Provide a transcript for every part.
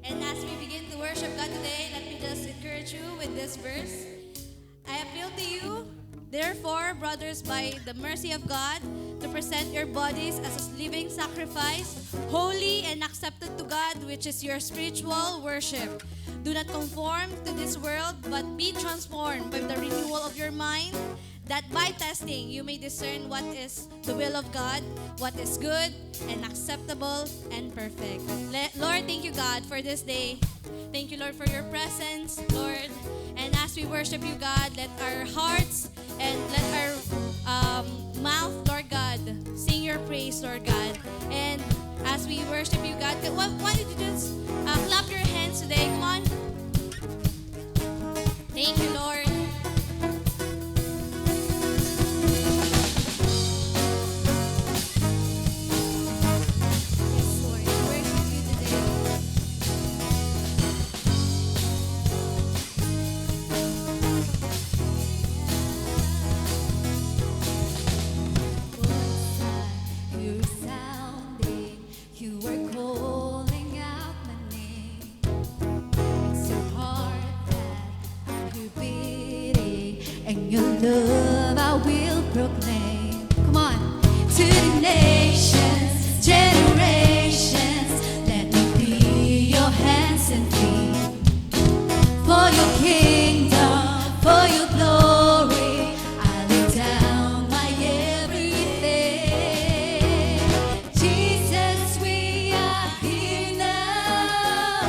And as we begin to worship God today, let me just encourage you with this verse. I appeal to you, therefore, brothers, by the mercy of God, to present your bodies as a living sacrifice, holy and accepted to God, which is your spiritual worship. Do not conform to this world, but be transformed by the renewal of your mind, that by testing you may discern what is the will of God, what is good and acceptable and perfect. Lord, thank you, God, for this day. Thank you, Lord, for your presence, Lord. And as we worship you, God, let our hearts and let our mouth, Lord God, sing your praise, Lord God. And as we worship you, God, why don't you just clap your hands today? Come on. Thank you, Lord. Yes, Lord. We worship you today. You sounding, you were calling out my name. It's your heart that I'm beating, and your love I will proclaim. Come on, to the nations, generations, let me be your hands and feet. For your kingdom, for your glory, I lay down my everything. Jesus, we are here now.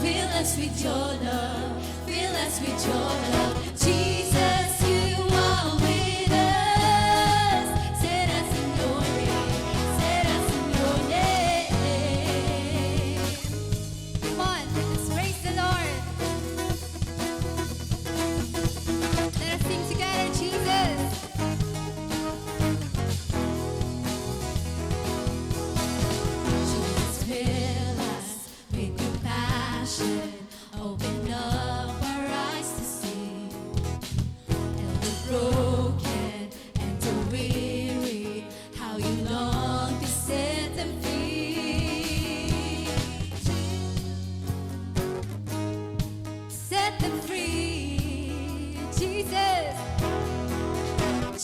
Fill us with your love, fill us with your love. Jesus, you are with us. Set us in your name, set us in your name. Come on, let's praise the Lord. Let us sing together, Jesus. Jesus, fill us with your passion. Open up our eyes to see. Help the broken and the weary, how you long to set them free. Set them free, Jesus.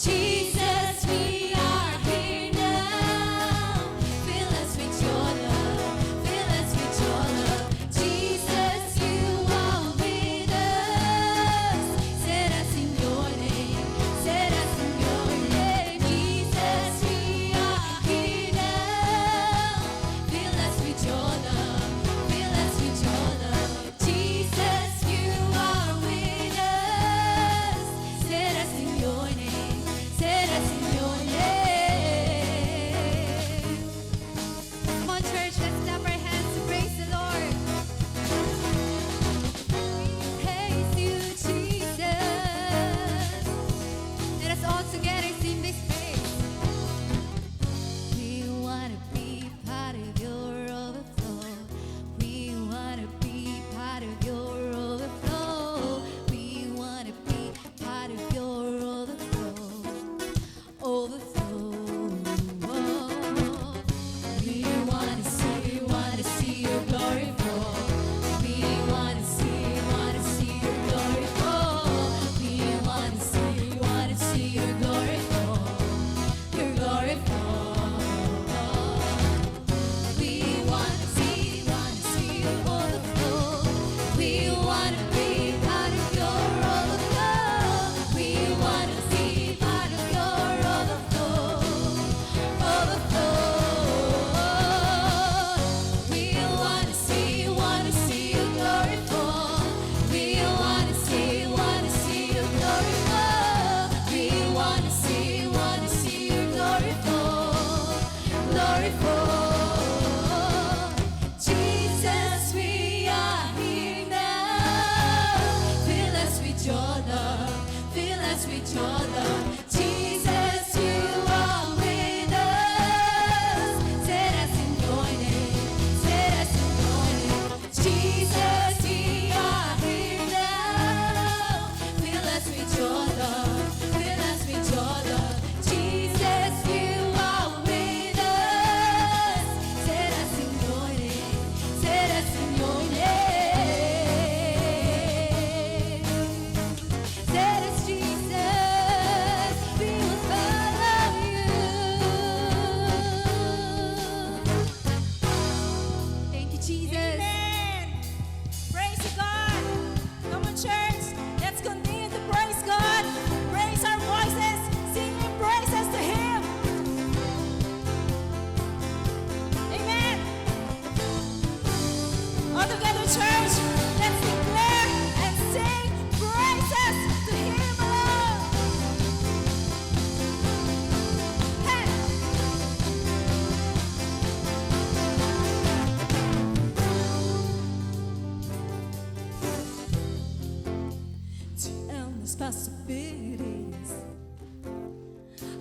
Jesus, we are here now. Fill us with your love, fill us with your love. Jesus, you are with us. Set us in your name, set us in your name. Jesus, we are here now. Fill us with your love, fill us with your love. Jesus, you are with us. Set us in your name, set us in your name. Come on, church, let's clap our hands to praise the Lord. Praise you, Jesus. Let us all together sing this praise. We want to be part of your overflow. We want to be part of your overflow. We want to be part of your overflow. Overflow. We want to see your glory fall. We want to see your glory fall. We want to see your glory fall.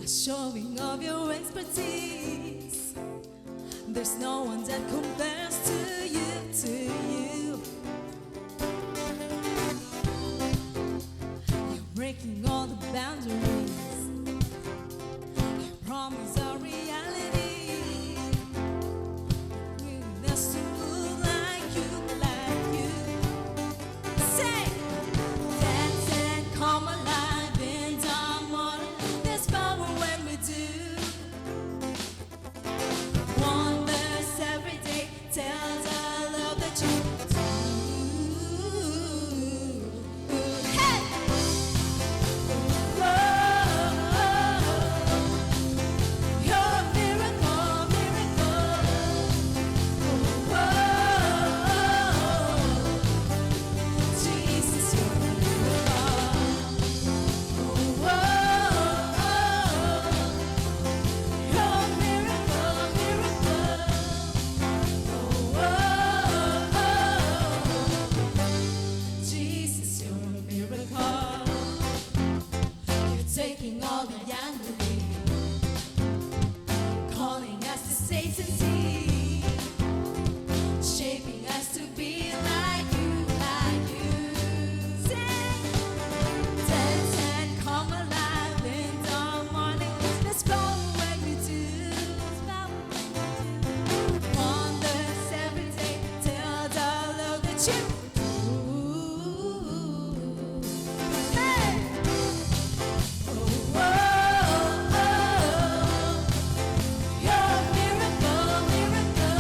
showing of your expertise. There's no one that compares to you, to you. You're breaking all the boundaries. Your promise are reality. Willingness to move like you, like you. Say, dance and come alive in the morning. There's power when we do. Wonders every day tells our love that you do. Hey! Whoa, you're a miracle, miracle. Whoa, Jesus, you're a miracle. Whoa, you're a miracle, miracle. Jesus, you're a miracle. You're taking all the angry, calling us to taste and see, shaping us to be like you, like you. Sing, dance and come alive in the morning. Let's go when we do. Wonders every day tell the love that you do. Hey! You're a miracle, miracle.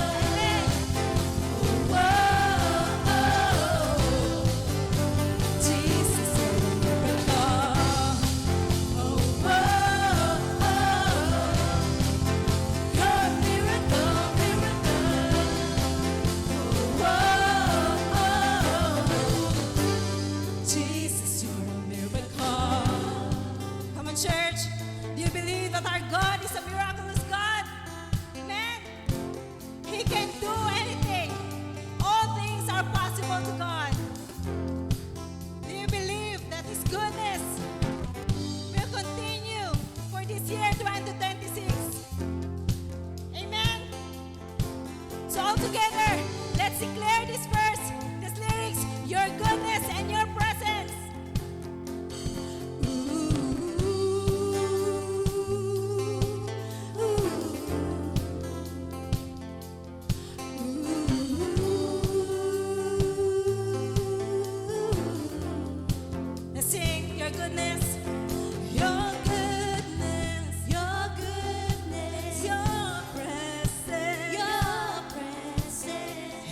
Jesus, you're a miracle. You're a miracle, miracle. Jesus, you're a miracle. Come on, church. Do you believe that our God is a miraculous God? Amen. He can do anything. All things are possible to God. Do you believe that His goodness will continue for this year 2026? Amen. So all together, let's declare this verse, this lyrics, your goodness and your presence. Let's sing your goodness. Your goodness, your goodness, your presence,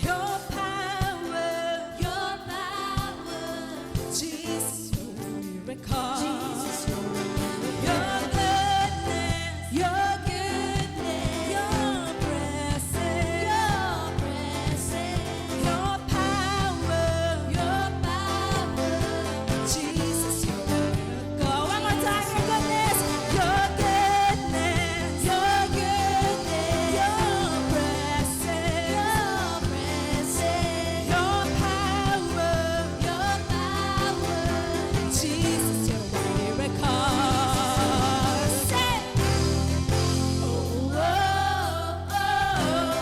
your power, Jesus, you're a miracle. Jesus, you're a miracle. Your goodness, your presence, your power, Jesus, you're a miracle. One more time, your goodness, your goodness, your presence, your power, Jesus, you're a miracle. Say, oh, oh, oh,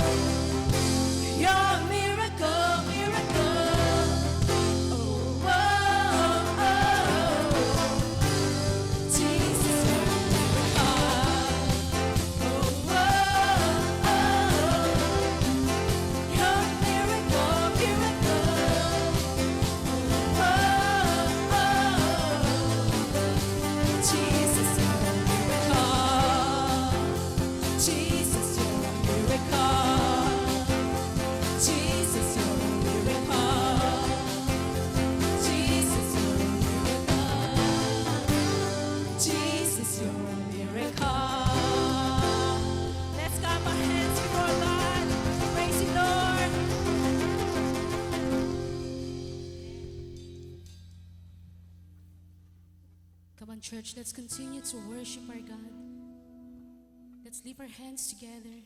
you're a miracle, miracle. Oh, oh, oh, Jesus, you're a miracle. Oh, oh, oh, you're a miracle, miracle. Oh, oh, Jesus, you're a miracle. Jesus, you're a miracle. Jesus, you're a miracle. Jesus, you're a miracle. Jesus, you're a miracle. Let's clap our hands before God. Praise you, Lord. Come on, church, let's continue to worship our God. Let's lift our hands together.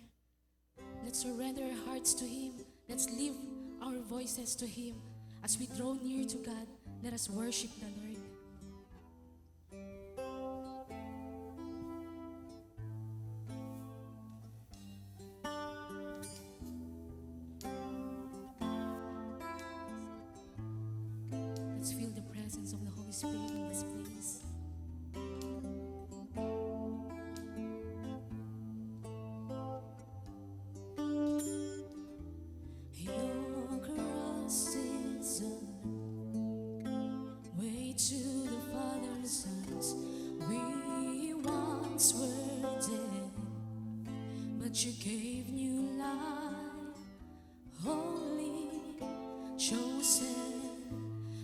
Let's surrender our hearts to Him. Let's lift our voices to Him. As we draw near to God, let us worship the Lord. Spirit in this place. Your cross is a way to the Father's house. We once were dead, but you gave new life. Holy, chosen,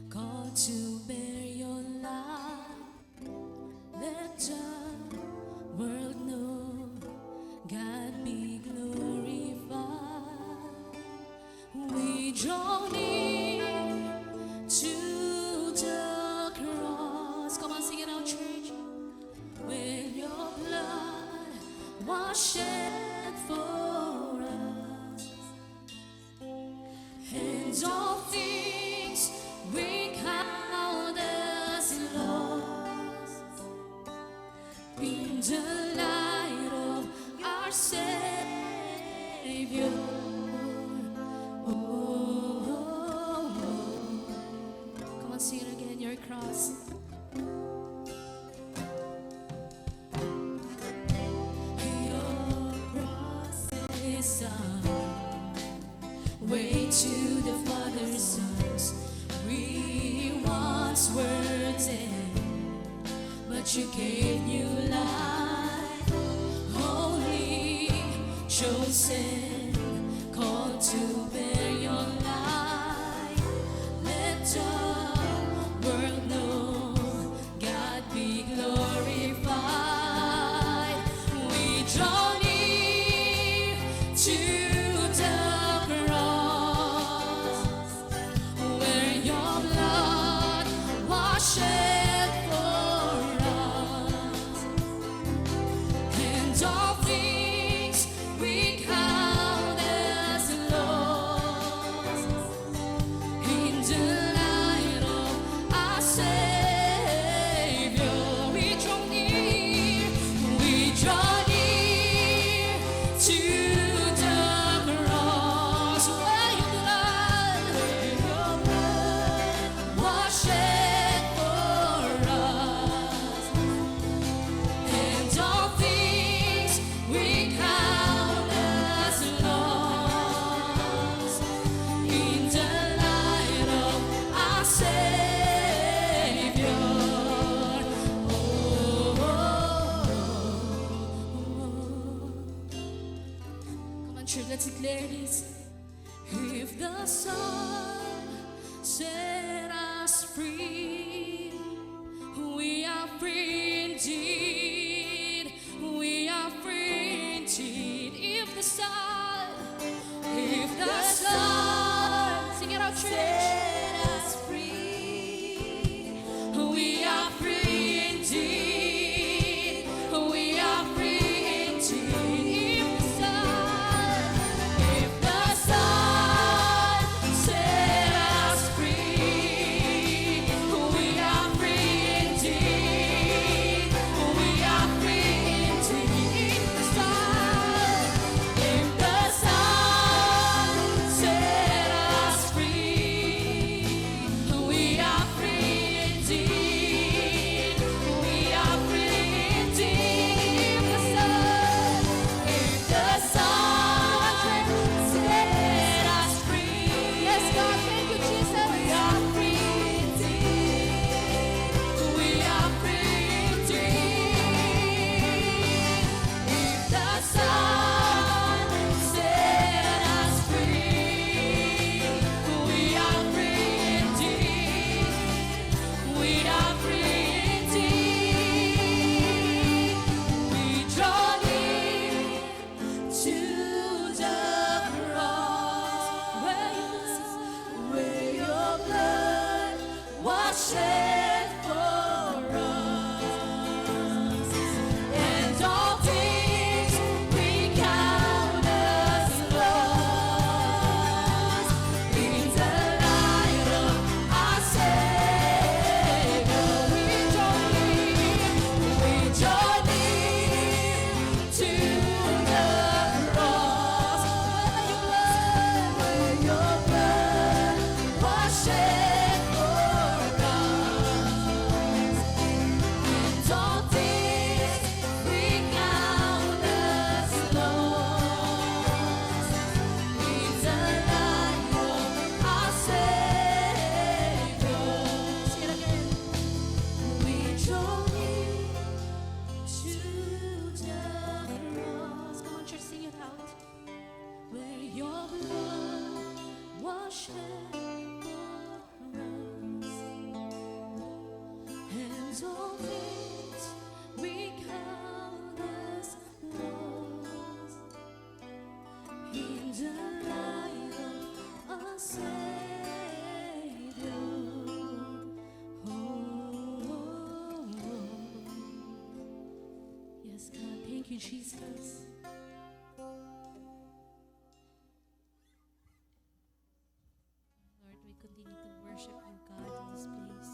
called to bear your light. Let the world know God be glorified. We draw near to the cross. Come on, sing it out, church. Where your blood was shed for us, and all things we count as lost in the light of our Savior. Come on, sing it again, your cross. Your cross is a way to the Father's house. We once were dead, but you gave new life. Holy, chosen, called to bear your light. Let the world know God be glorified. We draw near to the cross, where your blood was shed for us, and all things we count as lost in the light of our Savior. We draw near to the cross, where your blood was shed for us, and all things we count as lost in the light of our Savior. Come on, church, let's declare this. If the Son set us free, we are free indeed. We are free indeed. If the Son, sing it out, church. Set us free. We are free indeed. We are free indeed. If the Son set us free, all things become as lost in the light of a Savior. Oh, yes, God, thank you, Jesus. Lord, we continue to worship you, God, in this place.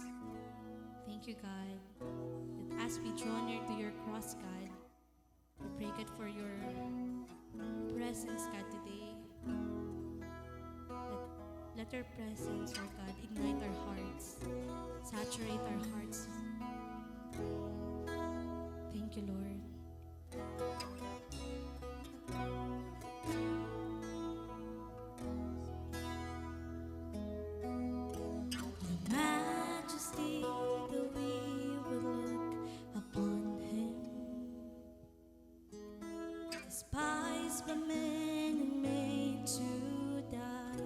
Thank you, God, that as we draw near to your cross, God, we pray, God, for your presence, God, today. Let your presence, Lord God, ignite our hearts, saturate our hearts. Thank you, Lord. Majesty, that we would look upon him, despised by men and made to die.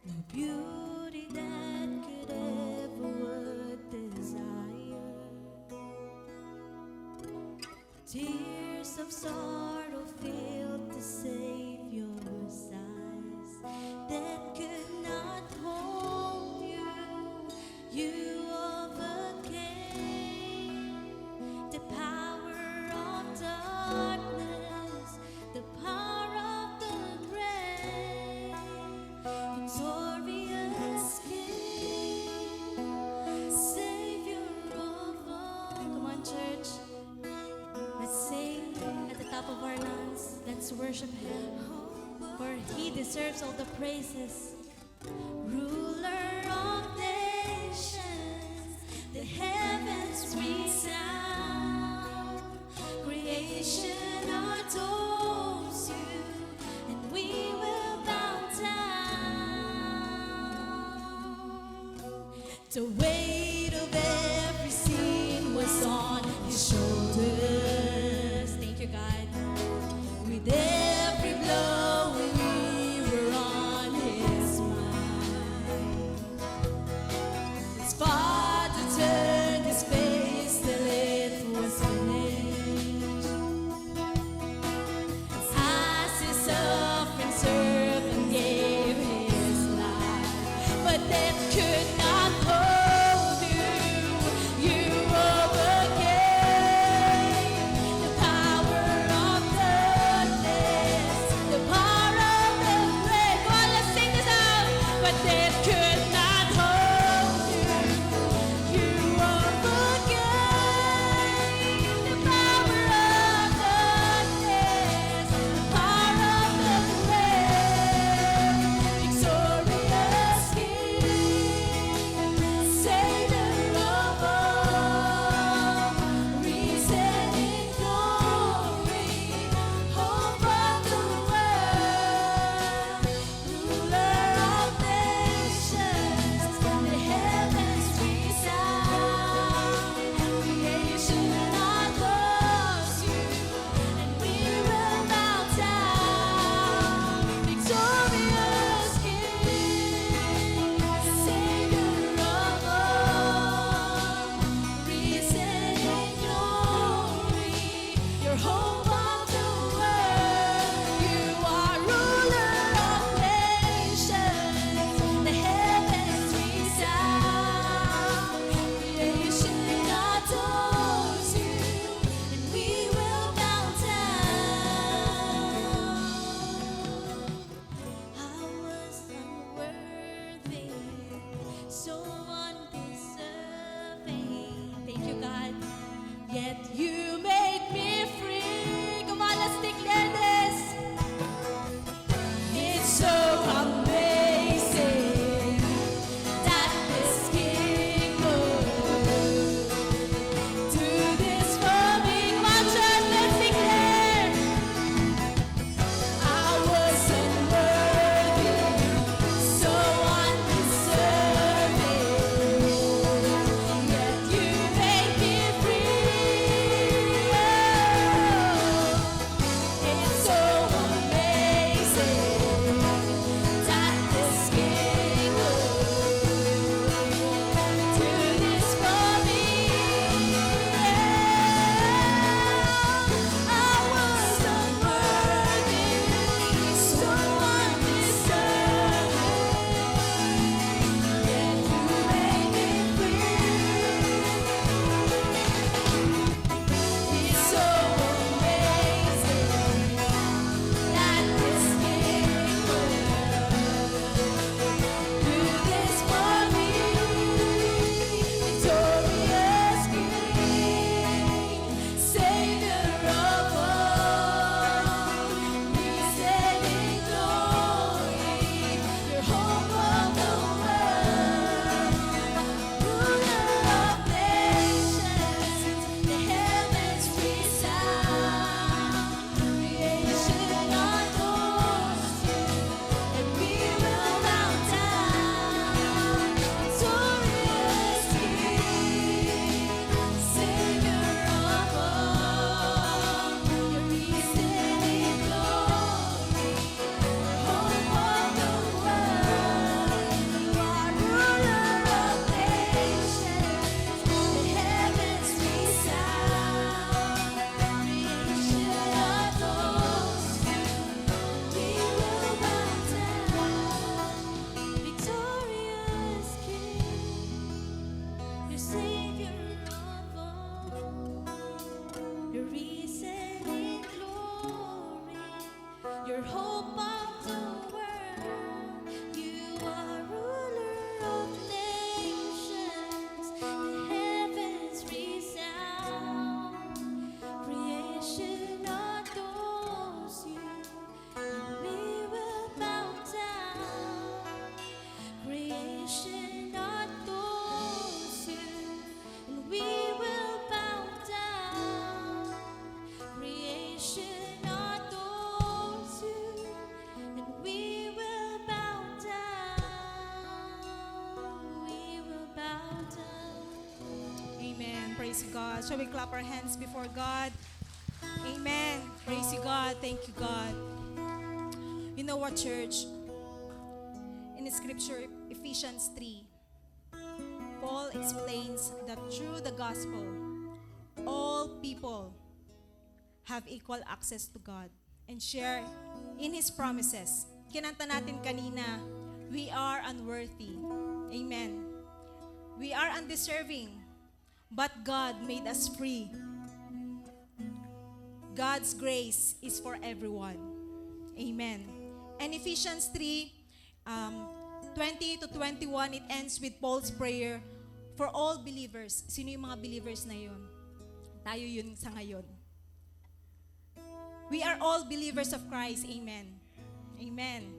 No beauty that could ever would desire, tears of sorrow filled the Savior's eyes that could not hold you. You overcame the power of darkness, the power of the grave, victorious King, Savior of all. Come on, church. Let's sing at the top of our lungs. Let's worship him, for he deserves all the praises. Ruler of nations, the heavens resound, creation adores you, and we will bow down. The weight of every sin was on his shoulders. Thank you, God. With every blow, we were on his mind. His Father turned his face till it was finished. As his suffering servant gave his life, but death could not hold Praise you, God. Shall we clap our hands before God? Amen. Praise you, God. Thank you, God. You know what, church? In the scripture, Ephesians 3, Paul explains that through the gospel, all people have equal access to God and share in His promises. Kinanta natin kanina, we are unworthy. Amen. We are undeserving, but God made us free. God's grace is for everyone. Amen. And Ephesians 3, 20 to 21, it ends with Paul's prayer for all believers. Sino yung mga believers na yun? Tayo yun sa ngayon. We are all believers of Christ. Amen. Amen.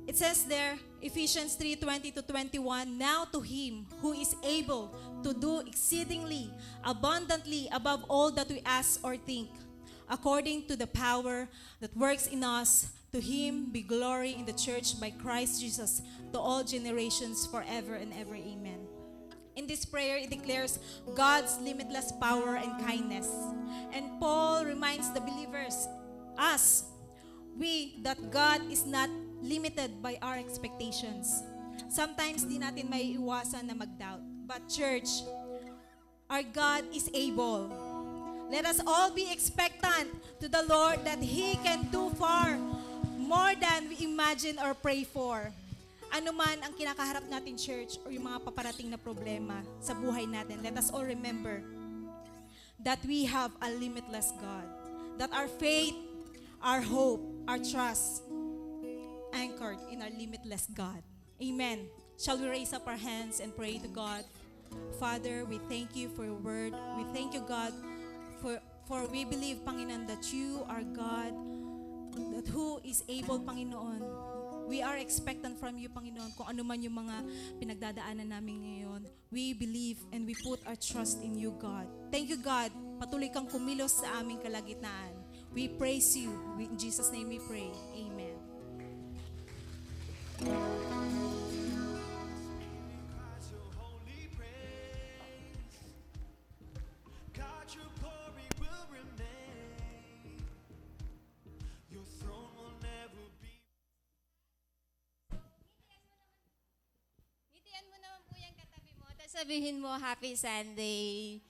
It says there, Ephesians 3:20 to 21, now to Him who is able to do exceedingly abundantly above all that we ask or think, according to the power that works in us, to Him be glory in the church by Christ Jesus to all generations forever and ever. Amen. In this prayer, it declares God's limitless power and kindness. And Paul reminds the believers, us, that God is not limited by our expectations. Sometimes di natin may iwasan na mag-doubt. But church, our God is able. Let us all be expectant to the Lord that He can do far more than we imagine or pray for. Ano man ang kinakaharap natin, church, or yung mga paparating na problema sa buhay natin, let us all remember that we have a limitless God. That our faith, our hope, our trust, anchored in our limitless God. Amen. Shall we raise up our hands and pray to God? Father, we thank you for your word. We thank you, God, for we believe, Panginoon, that you are God, that who is able, Panginoon. We are expectant from you, Panginoon, kung ano man yung mga pinagdadaanan namin ngayon. We believe and we put our trust in you, God. Thank you, God. Patuloy kang kumilos sa aming kalagitnaan. We praise you. In Jesus' name we pray. Amen. Cries your holy praise. God, your glory will remain. Your throne will never be. Ngitian mo naman po yung katabi mo, tapos sabihin mo, Happy Sunday.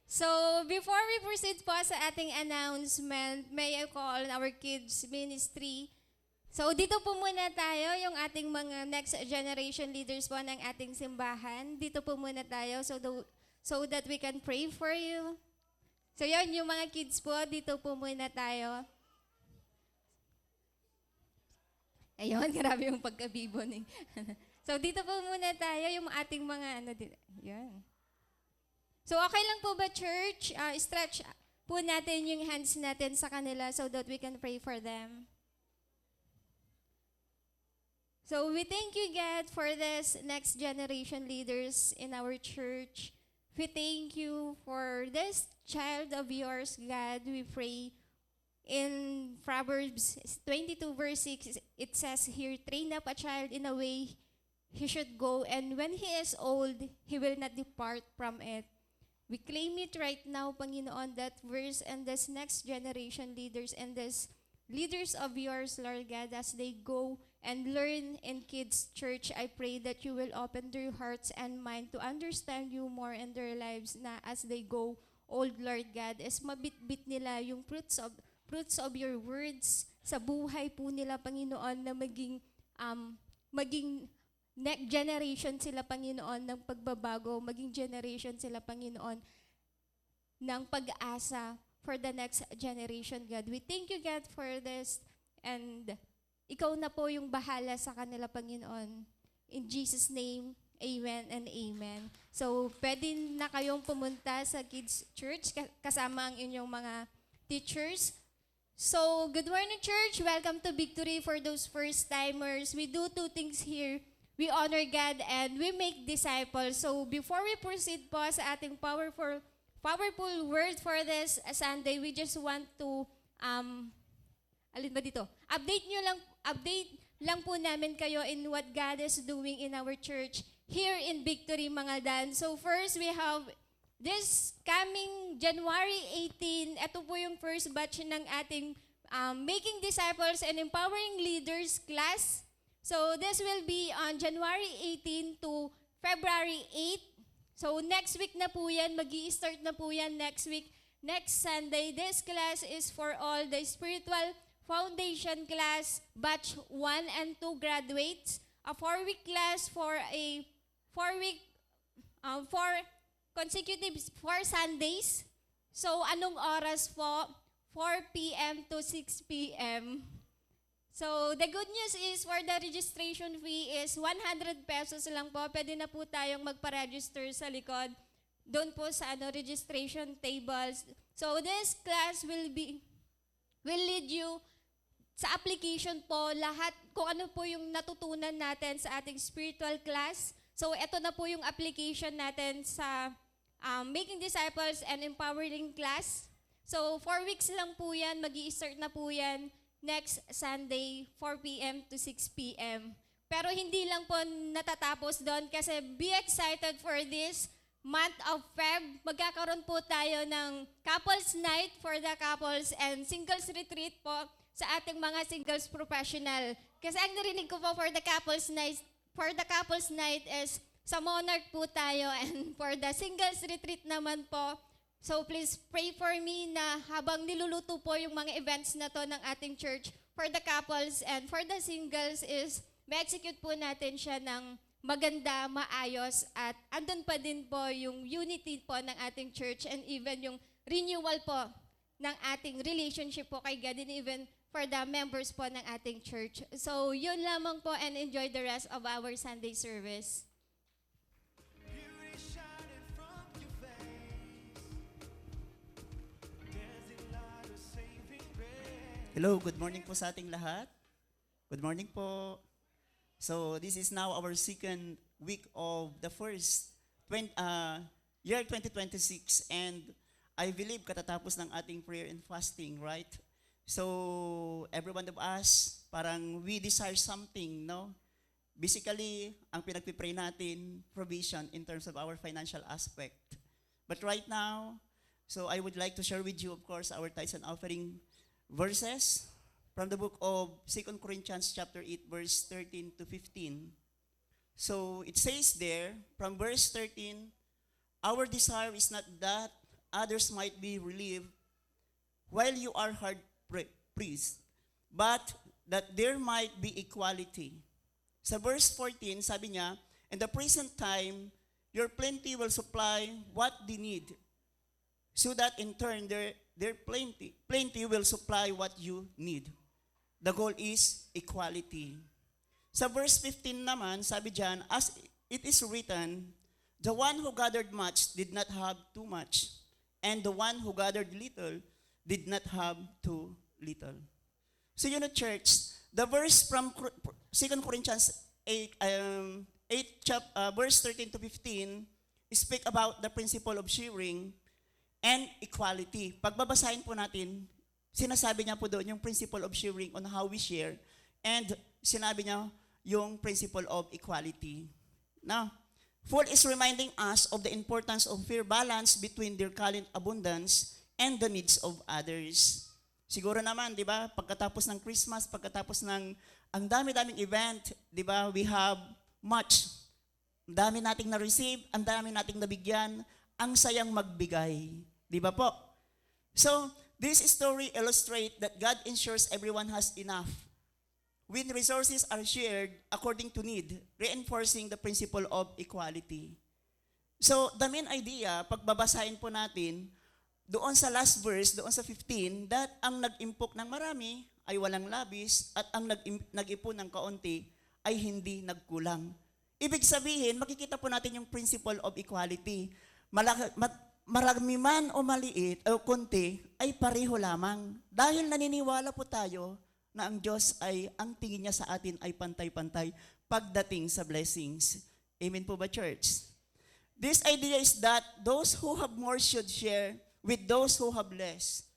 So, before we proceed po sa ating announcement, may I call our kids ministry. So, dito po muna tayo, yung ating mga next generation leaders po ng ating simbahan. Dito po muna tayo so that we can pray for you. So, yun, yung mga kids po, dito po muna tayo. Ayun, grabe yung pagkabibo ni. So, dito po muna tayo, yung ating mga dito. Yan. So, okay lang po ba, church? Stretch po natin yung hands natin sa kanila so that we can pray for them. So, we thank you, God, for this next generation leaders in our church. We thank you for this child of yours, God. We pray in Proverbs 22 verse 6, it says here, train up a child in a way he should go, and when he is old, he will not depart from it. We claim it right now, Panginoon, that verse and this next generation leaders and this leaders of yours, Lord God, as they go and learn in kids' church, I pray that you will open their hearts and mind to understand you more in their lives na as they go old, Lord God, is mabitbit nila yung fruits of your words sa buhay po nila, Panginoon, na maging next generation sila, Panginoon, ng pagbabago, maging generation sila, Panginoon, ng pag-asa for the next generation, God. We thank you, God, for this, and ikaw na po yung bahala sa kanila, Panginoon. In Jesus' name, amen and amen. So, pwede na kayong pumunta sa kids' church kasama ang inyong mga teachers. So, good morning, church. Welcome to Victory for those first-timers. We do two things here. We honor God and we make disciples. So, before we proceed po sa ating powerful word for this Sunday, we just want to, update lang po namin kayo in what God is doing in our church here in Victory, Mangaldan. So first, we have this coming January 18, ito po yung first batch ng ating Making Disciples and Empowering Leaders class. So this will be on January 18 to February 8. So next week na po yan, mag-i-start na po yan next week, next Sunday. This class is for all the spiritual foundation class, batch 1 and 2 graduates. A 4-week class for a 4 consecutive 4 Sundays. So anong oras po? 4 p.m. to 6 p.m. So, the good news is for the registration fee is 100 pesos lang po. Pwede na po tayong magpa-register sa likod. Doon po sa registration tables. So, this class will lead you sa application po lahat kung ano po yung natutunan natin sa ating spiritual class. So, ito na po yung application natin sa Making Disciples and Empowering class. So, 4 weeks lang po yan. Mag-i-start na po yan next Sunday, 4 p.m. to 6 p.m. Pero hindi lang po natatapos doon kasi be excited for this month of Feb. Magkakaroon po tayo ng couples night for the couples and singles retreat po sa ating mga singles professional. Kasi ang narinig ko po for the couples night is sa Monarch po tayo and for the singles retreat naman po, so please pray for me na habang niluluto po yung mga events na to ng ating church for the couples and for the singles is ma-execute po natin siya ng maganda, maayos at andun pa din po yung unity po ng ating church and even yung renewal po ng ating relationship po kay God and even for the members po ng ating church. So yun lamang po and enjoy the rest of our Sunday service. Beauty shining from your face. Dancing light of saving grace. Hello, good morning po sa ating lahat. Good morning po. So, this is now our second week of the first year 2026 and I believe katatapos ng ating prayer and fasting, right? So, every one of us, parang we desire something, no? Basically, ang pinagpipray natin, provision in terms of our financial aspect. But right now, so I would like to share with you, of course, our tithes and offering verses from the book of 2 Corinthians chapter 8, verse 13 to 15. So it says there, from verse 13, our desire is not that others might be relieved while you are hard pressed, but that there might be equality. Sa verse 14, sabi niya, in the present time, your plenty will supply what they need, so that in turn their plenty will supply what you need. The goal is equality. Sa verse 15 naman, sabi diyan, as it is written, the one who gathered much did not have too much, and the one who gathered little did not have too little. So you know, church, the verse from 2 Corinthians 8, verse 13 to 15, speak about the principle of sharing and equality. Pagbabasahin po natin, sinasabi niya po doon yung principle of sharing on how we share and sinabi niya yung principle of equality. Now, Paul is reminding us of the importance of fair balance between their current abundance and the needs of others. Siguro naman, di ba, pagkatapos ng Christmas, pagkatapos ng ang dami-daming event, di ba, we have much. Ang dami nating na-receive, ang dami nating nabigyan, ang sayang magbigay. Di ba po? So, this story illustrates that God ensures everyone has enough when resources are shared according to need, reinforcing the principle of equality. So, the main idea, pagbabasahin po natin, doon sa last verse, doon sa 15, that ang nag-impok ng marami ay walang labis at ang nag-ipon ng kaunti ay hindi nagkulang. Ibig sabihin, makikita po natin yung principle of equality. Marami man o maliit o konti ay pareho lamang. Dahil naniniwala po tayo na ang Diyos ay, ang tingin niya sa atin ay pantay-pantay pagdating sa blessings. Amen po ba, church? This idea is that those who have more should share with those who have less,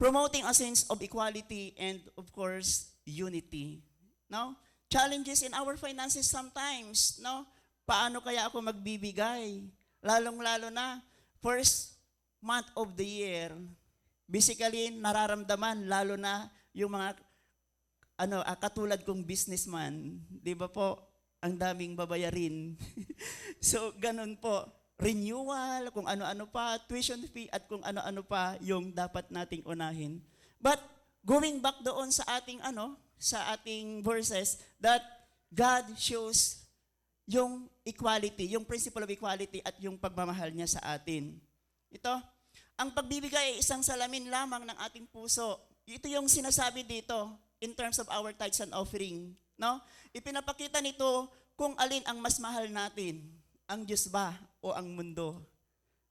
promoting a sense of equality and, of course, unity. No? Challenges in our finances sometimes, no? paano kaya ako magbibigay? Lalong-lalo na, first month of the year, basically, nararamdaman, lalo na yung mga katulad kong businessman, di ba po, ang daming babayarin. So, ganun po. Renewal, kung ano-ano pa, tuition fee, at kung ano-ano pa yung dapat nating unahin. But, going back doon sa ating verses, that God shows yung equality, yung principle of equality at yung pagmamahal niya sa atin. Ito, ang pagbibigay ay isang salamin lamang ng ating puso. Ito yung sinasabi dito in terms of our tithes and offering. No? Ipinapakita nito kung alin ang mas mahal natin, ang Diyos ba o ang mundo.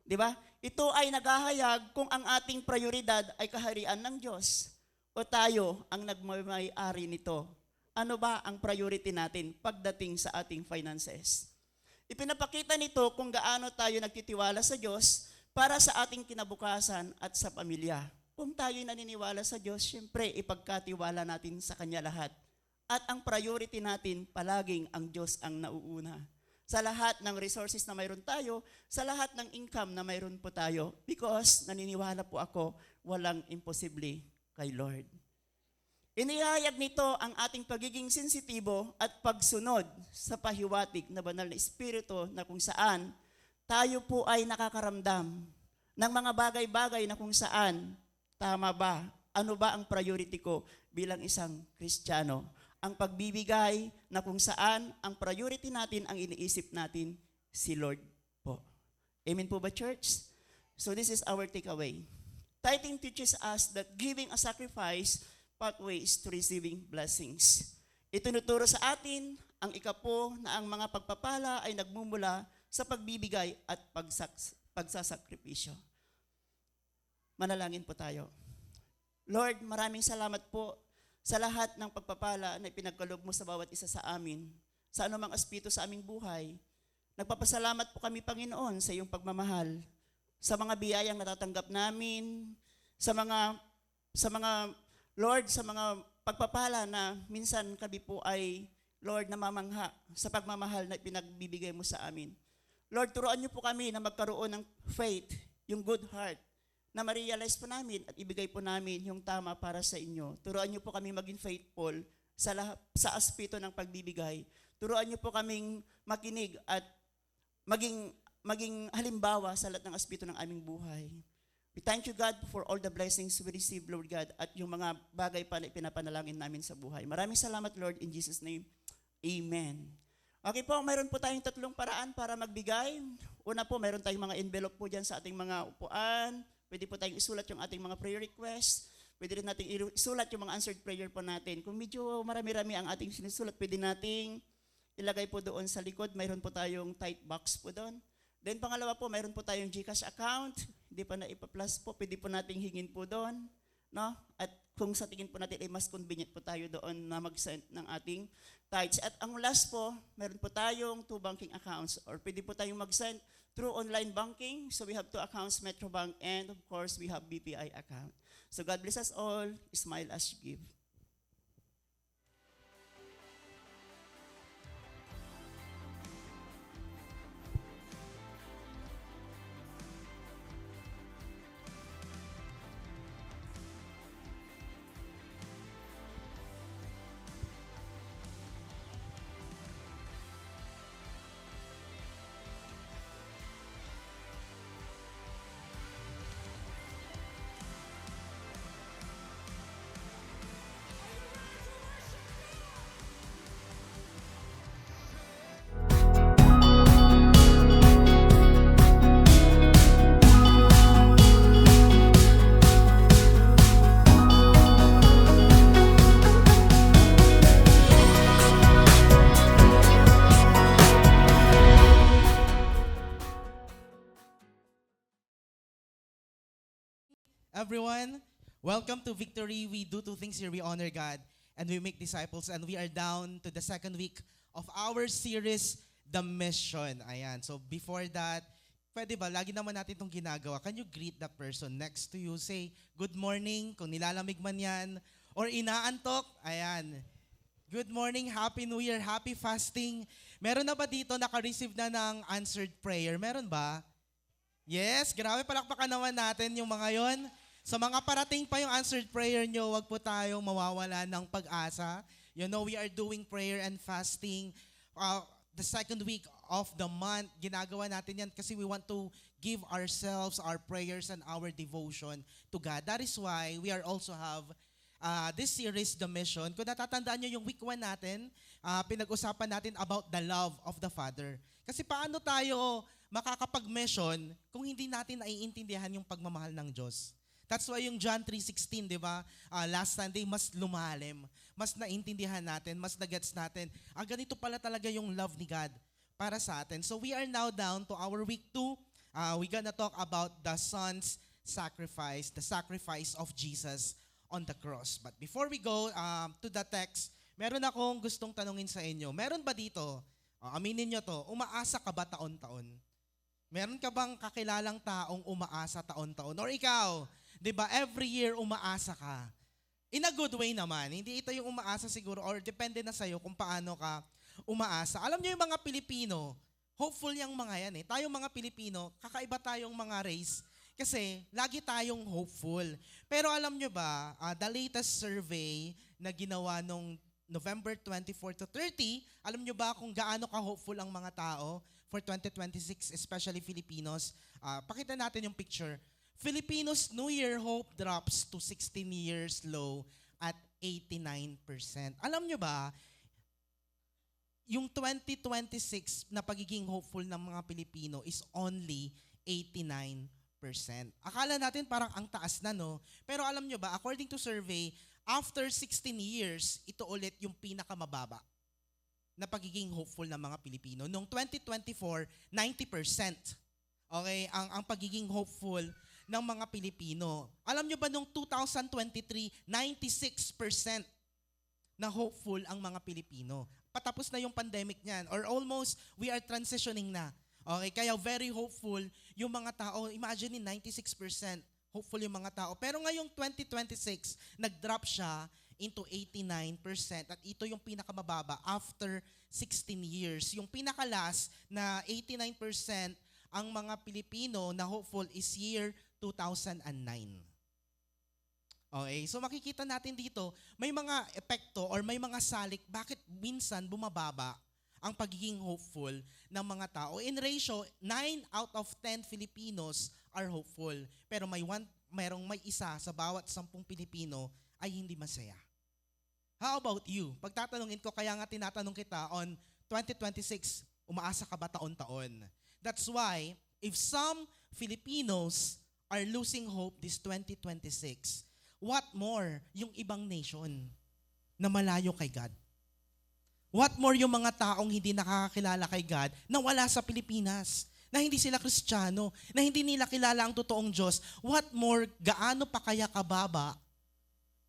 Di ba? Ito ay naghahayag kung ang ating prioridad ay kaharian ng Diyos o tayo ang nagmamay-ari nito. Ano ba ang priority natin pagdating sa ating finances? Ipinapakita nito kung gaano tayo nagtitiwala sa Diyos para sa ating kinabukasan at sa pamilya. Kung tayo'y naniniwala sa Diyos, syempre ipagkatiwala natin sa Kanya lahat. At ang priority natin, palaging ang Diyos ang nauuna. Sa lahat ng resources na mayroon tayo, sa lahat ng income na mayroon po tayo, because naniniwala po ako, walang imposible kay Lord. Inihayag nito ang ating pagiging sensitibo at pagsunod sa pahiwatig na banal na espiritu na kung saan tayo po ay nakakaramdam ng mga bagay-bagay na kung saan, tama ba? Ano ba ang priority ko bilang isang Kristiyano? Ang pagbibigay na kung saan ang priority natin, ang iniisip natin, si Lord po. Amen po ba, church? So this is our takeaway. Tithing teaches us that giving a sacrifice pathways to receiving blessings. Itinuturo sa atin ang ikapo na ang mga pagpapala ay nagmumula sa pagbibigay at pagsasakripisyo. Manalangin po tayo. Lord, maraming salamat po sa lahat ng pagpapala na ipinagkaloob mo sa bawat isa sa amin, sa anumang aspeto sa aming buhay. Nagpapasalamat po kami, Panginoon, sa iyong pagmamahal, sa mga biyayang natatanggap namin, sa mga Lord, sa mga pagpapala na minsan kami po ay, Lord, namamangha sa pagmamahal na pinagbibigay mo sa amin. Lord, turuan niyo po kami na magkaroon ng faith, yung good heart, na ma-realize po namin at ibigay po namin yung tama para sa inyo. Turuan niyo po kami maging faithful sa aspeto ng pagbibigay. Turuan niyo po kaming makinig at maging halimbawa sa lahat ng aspeto ng aming buhay. We thank you, God, for all the blessings we receive, Lord God, at yung mga bagay pa na pinapanalangin namin sa buhay. Maraming salamat, Lord, in Jesus' name. Amen. Okay po, mayroon po tayong 3 paraan para magbigay. Una po, mayroon tayong mga envelope po dyan sa ating mga upuan. Pwede po tayong isulat yung ating mga prayer requests. Pwede rin natin isulat yung mga answered prayer po natin. Kung medyo marami-rami ang ating sinusulat, pwede nating ilagay po doon sa likod. Mayroon po tayong tithe box po doon. Then pangalawa po, mayroon po tayong GCash account. Hindi pa na ipa-plus po, pwede po nating hingin po doon. No? At kung sa tingin po natin ay mas convenient po tayo doon na mag-send ng ating tithes. At ang last po, meron po tayong 2 banking accounts or pwede po tayong mag-send through online banking. So we have 2 accounts, Metrobank, and of course, we have BPI account. So God bless us all. Smile as you give. Everyone, welcome to Victory. We do 2 things here. We honor God and we make disciples, and we are down to the 2nd week of our series, The Mission. Ayan. So before that, pwede ba, lagi naman natin itong ginagawa. Can you greet the person next to you? Say, good morning, kung nilalamig man yan, or inaantok. Ayan. Good morning, Happy New Year, Happy Fasting. Meron na ba dito naka-receive na ng answered prayer? Meron ba? Yes, grabe, palakpakan naman natin yung mga yon. Sa mga parating pa yung answered prayer nyo, wag po tayong mawawala ng pag-asa. You know, we are doing prayer and fasting. The second week of the month, ginagawa natin yan kasi we want to give ourselves, our prayers, and our devotion to God. That is why we are also have this series, The Mission. Kung natatandaan nyo yung week 1 natin, pinag-usapan natin about the love of the Father. Kasi paano tayo makakapag-mission kung hindi natin naiintindihan yung pagmamahal ng Diyos? That's why yung John 3:16, di ba? Last Sunday, mas lumalim, mas naintindihan natin, mas nagets natin. Ganito pala talaga yung love ni God para sa atin. So we are now down to our week 2. We're gonna talk about the Son's sacrifice, the sacrifice of Jesus on the cross. But before we go to the text, meron akong gustong tanungin sa inyo. Meron ba dito, aminin nyo to, umaasa ka ba taon-taon? Meron ka bang kakilalang taong umaasa taon-taon? Or ikaw, di ba, every year umaasa ka? In a good way naman. Hindi ito yung umaasa siguro or depende na sa'yo kung paano ka umaasa. Alam niyo yung mga Pilipino, hopeful yung mga yan eh. Tayong mga Pilipino, kakaiba tayong mga race kasi lagi tayong hopeful. Pero alam niyo ba, the latest survey na ginawa nung November 24 to 30, alam niyo ba kung gaano ka-hopeful ang mga tao for 2026, especially Filipinos? Pakita natin yung picture. Filipinos' New Year hope drops to 16 years low at 89%. Alam nyo ba, yung 2026 na pagiging hopeful ng mga Pilipino is only 89%. Akala natin parang ang taas na, no? Pero alam nyo ba, according to survey, after 16 years, ito ulit yung pinakamababa na pagiging hopeful ng mga Pilipino. Noong 2024, 90%. Okay, ang pagiging hopeful ng mga Pilipino. Alam nyo ba nung 2023, 96% na hopeful ang mga Pilipino. Patapos na yung pandemic niyan or almost we are transitioning na. Okay, kaya very hopeful yung mga tao. Imagine 96% hopeful yung mga tao. Pero ngayong 2026, nag-drop siya into 89% at ito yung pinakamababa after 16 years. Yung pinakalas na 89% ang mga Pilipino na hopeful is year 2009. Okay, so makikita natin dito, may mga epekto or may mga salik bakit minsan bumababa ang pagiging hopeful ng mga tao. In ratio, 9 out of 10 Filipinos are hopeful. Pero merong may isa sa bawat 10 Pilipino ay hindi masaya. How about you? Pagtatanungin ko, kaya nga tinatanong kita on 2026, umaasa ka ba taon-taon? That's why, if some Filipinos are losing hope this 2026, what more yung ibang nation na malayo kay God? What more yung mga taong hindi nakakakilala kay God na wala sa Pilipinas, na hindi sila Kristiyano, na hindi nila kilala ang totoong Diyos? What more, gaano pa kaya kababa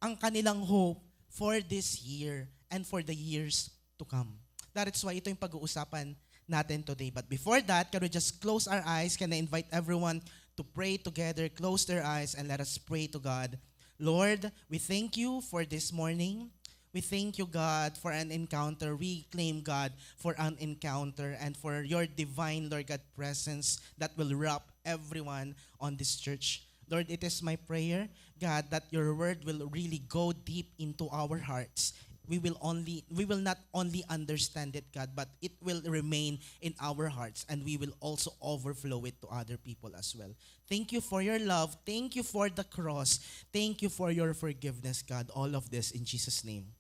ang kanilang hope for this year and for the years to come? That is why ito yung pag-uusapan natin today. But before that, can we just close our eyes? Can I invite everyone to pray together? Close their eyes and let us pray to God. Lord, we thank you for this morning. We thank you, God, for an encounter. We claim, God, for an encounter and for your divine, Lord God, presence that will wrap everyone on this church. Lord, it is my prayer, God, that your word will really go deep into our hearts. We will not only understand it, God, but it will remain in our hearts and we will also overflow it to other people as well. Thank you for your love. Thank you for the cross. Thank you for your forgiveness, God. All of this in Jesus' name.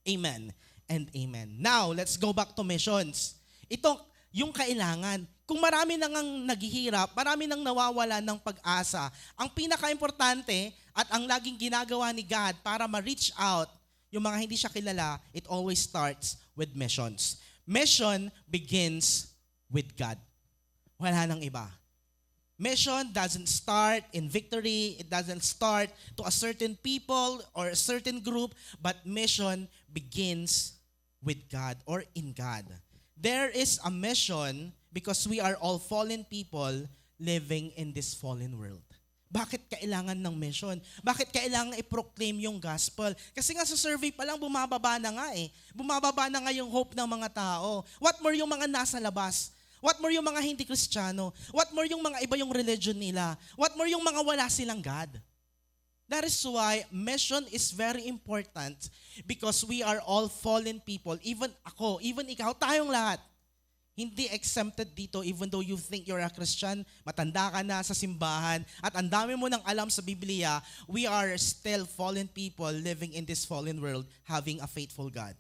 Amen and amen. Now, let's go back to missions. Ito, yung kailangan. Kung marami nang naghihirap, marami nang nawawala ng pag-asa, ang pinaka-importante at ang laging ginagawa ni God para ma-reach out yung mga hindi siya kilala, it always starts with missions. Mission begins with God. Wala nang iba. Mission doesn't start in victory. It doesn't start to a certain people or a certain group, but mission begins with God or in God. There is a mission because we are all fallen people living in this fallen world. Bakit kailangan ng mission? Bakit kailangan i-proclaim yung gospel? Kasi nga sa survey pa lang, bumababa na nga eh. Bumababa na nga yung hope ng mga tao. What more yung mga nasa labas? What more yung mga hindi Kristiyano? What more yung mga iba yung religion nila? What more yung mga wala silang God? That is why mission is very important because we are all fallen people. Even ako, even ikaw, tayong lahat. Hindi exempted dito even though you think you're a Christian, matanda ka na sa simbahan, at ang dami mo nang alam sa Biblia, we are still fallen people living in this fallen world having a faithful God.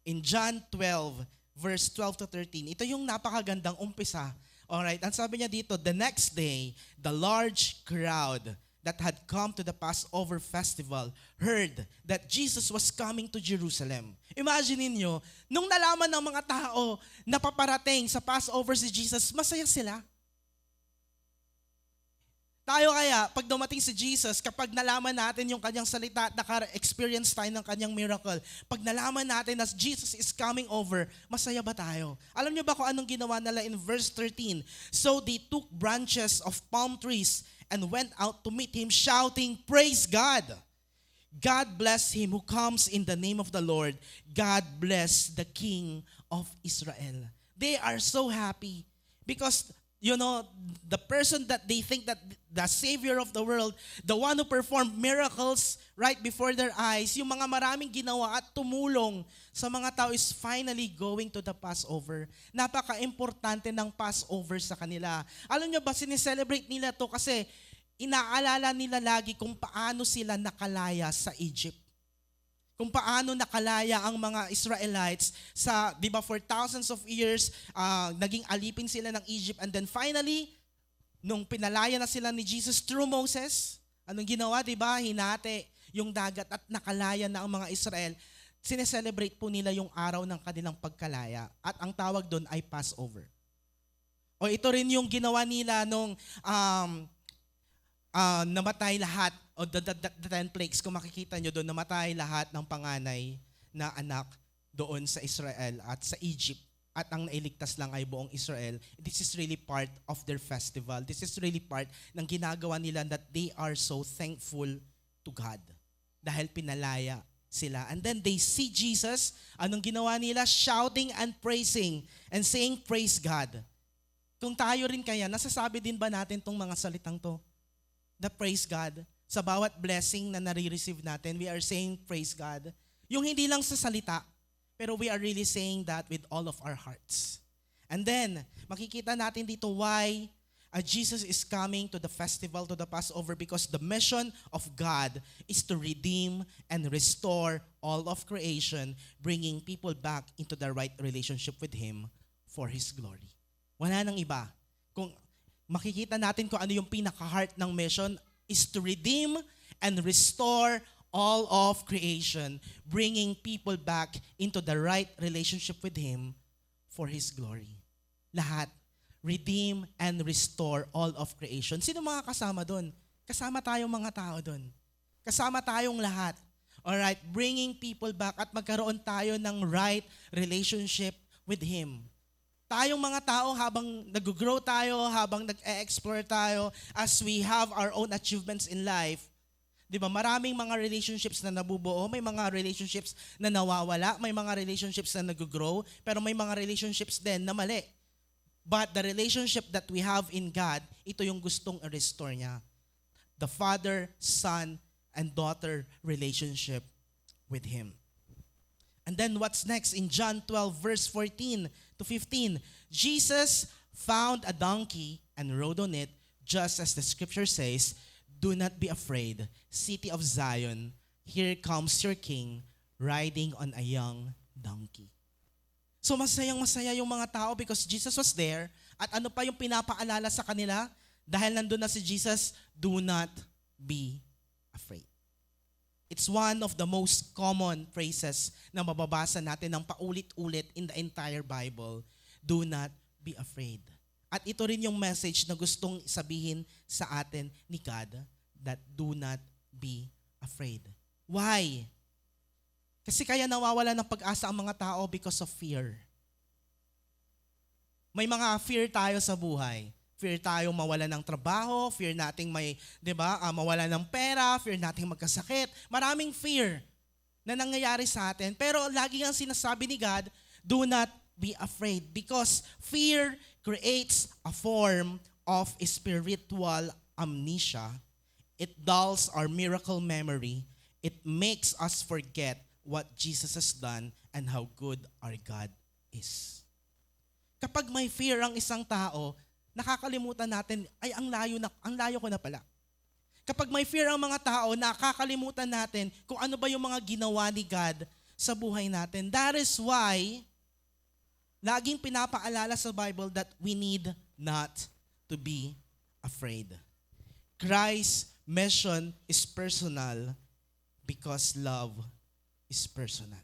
In John 12, verse 12 to 13, ito yung napakagandang umpisa. Alright, ang sabi niya dito, the next day, the large crowd that had come to the Passover festival heard that Jesus was coming to Jerusalem. Imagine niyo, nung nalaman ng mga tao na paparating sa Passover si Jesus, masaya sila. Tayo kaya, pag dumating si Jesus, kapag nalaman natin yung kanyang salita at naka-experience tayo ng kanyang miracle, pag nalaman natin na Jesus is coming over, masaya ba tayo? Alam niyo ba kung anong ginawa nila in verse 13? So they took branches of palm trees and went out to meet him shouting, "Praise God! God bless him who comes in the name of the Lord. God bless the King of Israel." They are so happy because, the person that they think that the Savior of the world, the one who performed miracles right before their eyes, yung mga maraming ginawa at tumulong sa mga tao is finally going to the Passover. Napaka-importante ng Passover sa kanila. Alam nyo ba, sineselebrate nila to kasi inaalala nila lagi kung paano sila nakalaya sa Egypt. Kung paano nakalaya ang mga Israelites sa, di ba, for thousands of years, naging alipin sila ng Egypt. And then finally, nung pinalaya na sila ni Jesus through Moses, anong ginawa, di ba? Hinati yung dagat at nakalaya na ang mga Israel. Sineselebrate po nila yung araw ng kanilang pagkalaya. At ang tawag doon ay Passover. O ito rin yung ginawa nila nung namatay lahat, o the 10 plagues, kung makikita nyo doon, namatay lahat ng panganay na anak doon sa Israel at sa Egypt. At ang nailigtas lang ay buong Israel. This is really part of their festival. This is really part ng ginagawa nila that they are so thankful to God. Dahil pinalaya sila. And then they see Jesus, anong ginawa nila? Shouting and praising and saying, "Praise God." Kung tayo rin kaya, nasasabi din ba natin tong mga salitang to? The praise God. Sa bawat blessing na nare-receive natin, we are saying praise God. Yung hindi lang sa salita, pero we are really saying that with all of our hearts. And then, makikita natin dito why Jesus is coming to the festival, to the Passover, because the mission of God is to redeem and restore all of creation, bringing people back into the right relationship with Him for His glory. Wala nang iba. Kung makikita natin kung ano yung pinaka-heart ng mission, is to redeem and restore all of creation, bringing people back into the right relationship with Him for His glory. Lahat. Redeem and restore all of creation. Sino mga kasama doon? Kasama tayong mga tao doon. Kasama tayong lahat. Alright, bringing people back at magkaroon tayo ng right relationship with Him. Tayong mga tao, habang nag-grow tayo, habang nag-explore tayo, as we have our own achievements in life, di ba, maraming mga relationships na nabubuo, may mga relationships na nawawala, may mga relationships na nag-grow, pero may mga relationships din na mali. But the relationship that we have in God, ito yung gustong i-restore niya. The Father, Son, and Daughter relationship with Him. And then what's next in John 12 verse 14 to 15? Jesus found a donkey and rode on it, just as the scripture says, "Do not be afraid, city of Zion, here comes your king, riding on a young donkey." So masayang-masaya yung mga tao because Jesus was there. At ano pa yung pinapaalala sa kanila? Dahil nandun na si Jesus, do not be afraid. It's one of the most common phrases na mababasa natin ng paulit-ulit in the entire Bible. Do not be afraid. At ito rin yung message na gustong sabihin sa atin ni God, that do not be afraid. Why? Kasi kaya nawawala ng pag-asa ang mga tao because of fear. May mga fear tayo sa buhay. Fear tayo mawala ng trabaho, fear nating may, 'di ba, mawala ng pera, fear nating magkasakit. Maraming fear na nangyayari sa atin. Pero lagi ang sinasabi ni God, do not be afraid because fear creates a form of spiritual amnesia. It dulls our miracle memory. It makes us forget what Jesus has done and how good our God is. Kapag may fear ang isang tao, nakakalimutan natin, ay ang layo ko na pala. Kapag may fear ang mga tao, nakakalimutan natin kung ano ba yung mga ginawa ni God sa buhay natin. That is why, laging pinapaalala sa Bible that we need not to be afraid. Christ's mission is personal because love is personal.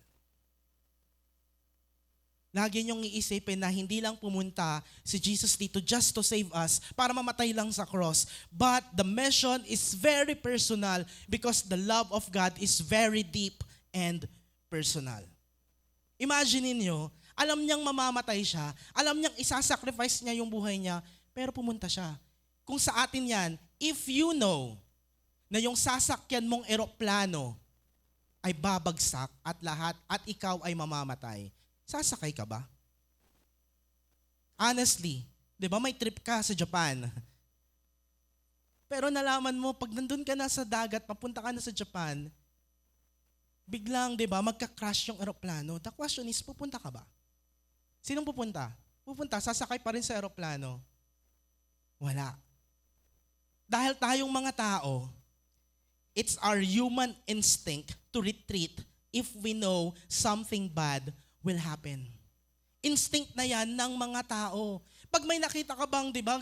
Lagi niyong iisipin na hindi lang pumunta si Jesus dito just to save us, para mamatay lang sa cross. But the mission is very personal because the love of God is very deep and personal. Imagine niyo, alam niyang mamamatay siya, alam niyang isasacrifice niya yung buhay niya, pero pumunta siya. Kung sa atin yan, if you know na yung sasakyan mong eroplano ay babagsak at ikaw ay mamamatay, sasakay ka ba? Honestly, 'di ba may trip ka sa Japan? Pero nalaman mo pag nandun ka na sa dagat, papunta ka na sa Japan, biglang 'di ba magka-crash yung eroplano. The question is, pupunta ka ba? Sinong pupunta? Sasakay pa rin sa eroplano. Wala. Dahil tayong mga tao, it's our human instinct to retreat if we know something bad will happen. Instinct na yan ng mga tao. Pag may nakita ka bang, di ba,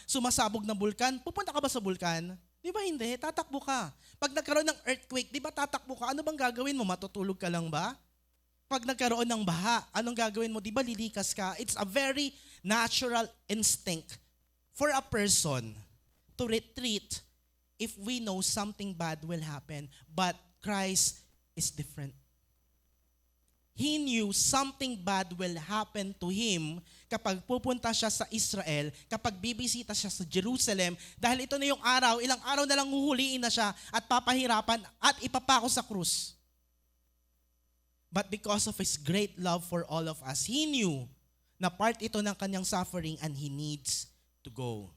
sumasabog na bulkan, pupunta ka ba sa bulkan? Di ba hindi? Tatakbo ka. Pag nagkaroon ng earthquake, di ba tatakbo ka? Ano bang gagawin mo? Matutulog ka lang ba? Pag nagkaroon ng baha, anong gagawin mo? Di ba lilikas ka? It's a very natural instinct for a person to retreat if we know something bad will happen. But Christ is different. He knew something bad will happen to him kapag pupunta siya sa Israel, kapag bibisita siya sa Jerusalem, dahil ito na yung araw, ilang araw na lang huhuliin na siya at papahirapan at ipapako sa krus. But because of His great love for all of us, He knew na part ito ng kanyang suffering and He needs to go.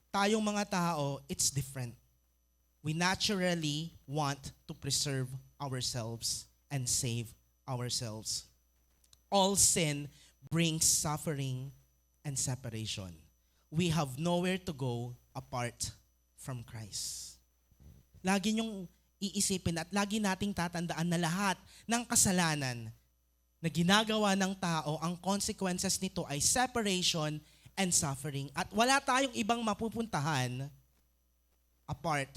Tayong mga tao, it's different. We naturally want to preserve ourselves and save ourselves. All sin brings suffering and separation. We have nowhere to go apart from Christ. Lagi niyong iisipin at lagi nating tatandaan na lahat ng kasalanan na ginagawa ng tao, ang consequences nito ay separation and suffering. At wala tayong ibang mapupuntahan apart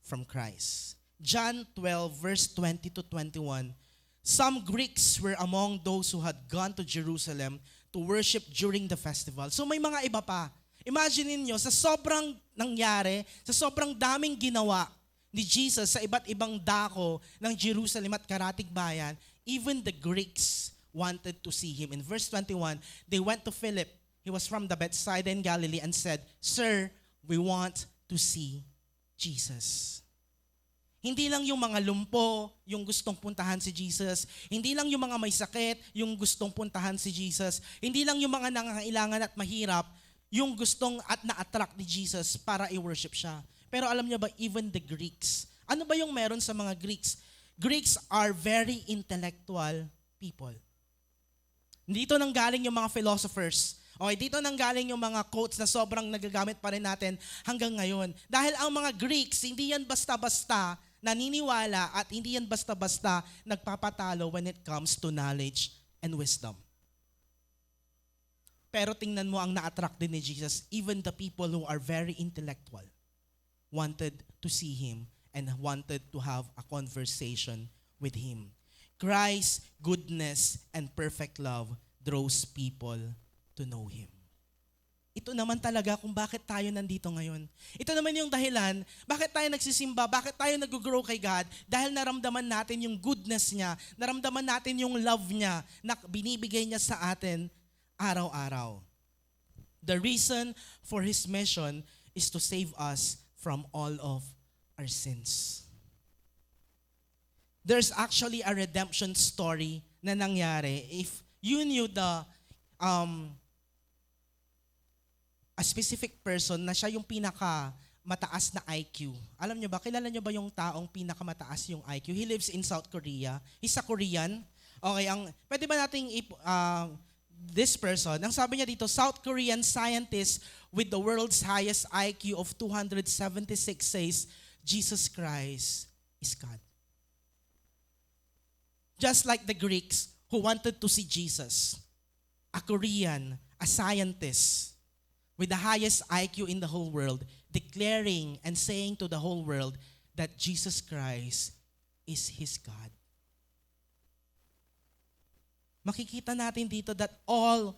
from Christ. John 12 verse 20 to 21, some Greeks were among those who had gone to Jerusalem to worship during the festival. So may mga iba pa. Imagine niyo sa sobrang nangyari, sa sobrang daming ginawa ni Jesus sa iba't ibang dako ng Jerusalem at karatig bayan, even the Greeks wanted to see Him. In verse 21, they went to Philip. He was from the Bethsaida in Galilee and said, "Sir, we want to see Jesus." Hindi lang yung mga lumpo yung gustong puntahan si Jesus. Hindi lang yung mga may sakit yung gustong puntahan si Jesus. Hindi lang yung mga nangangailangan at mahirap yung gustong at na-attract ni Jesus para i-worship siya. Pero alam niyo ba, even the Greeks, ano ba yung meron sa mga Greeks? Greeks are very intellectual people. Dito nang galing yung mga philosophers. Okay, dito nang galing yung mga quotes na sobrang nagagamit pa rin natin hanggang ngayon. Dahil ang mga Greeks, hindi yan basta-basta naniniwala at hindi yan basta-basta nagpapatalo when it comes to knowledge and wisdom. Pero tingnan mo ang na-attract din ni Jesus, even the people who are very intellectual wanted to see Him and wanted to have a conversation with Him. Christ's goodness and perfect love draws people to know Him. Ito naman talaga kung bakit tayo nandito ngayon. Ito naman yung dahilan, bakit tayo nagsisimba, bakit tayo nag-grow kay God, dahil naramdaman natin yung goodness niya, naramdaman natin yung love niya na binibigay niya sa atin araw-araw. The reason for His mission is to save us from all of our sins. There's actually a redemption story na nangyari. If you knew a specific person na siya yung pinaka mataas na IQ. Alam niyo ba, kilala niyo ba yung taong pinakamataas yung IQ? He lives in South Korea. He's a Korean. Okay, pwede ba nating this person, ang sabi niya dito, South Korean scientist with the world's highest IQ of 276 says, Jesus Christ is God. Just like the Greeks who wanted to see Jesus, a Korean, a scientist with the highest IQ in the whole world, declaring and saying to the whole world that Jesus Christ is His God. Makikita natin dito that all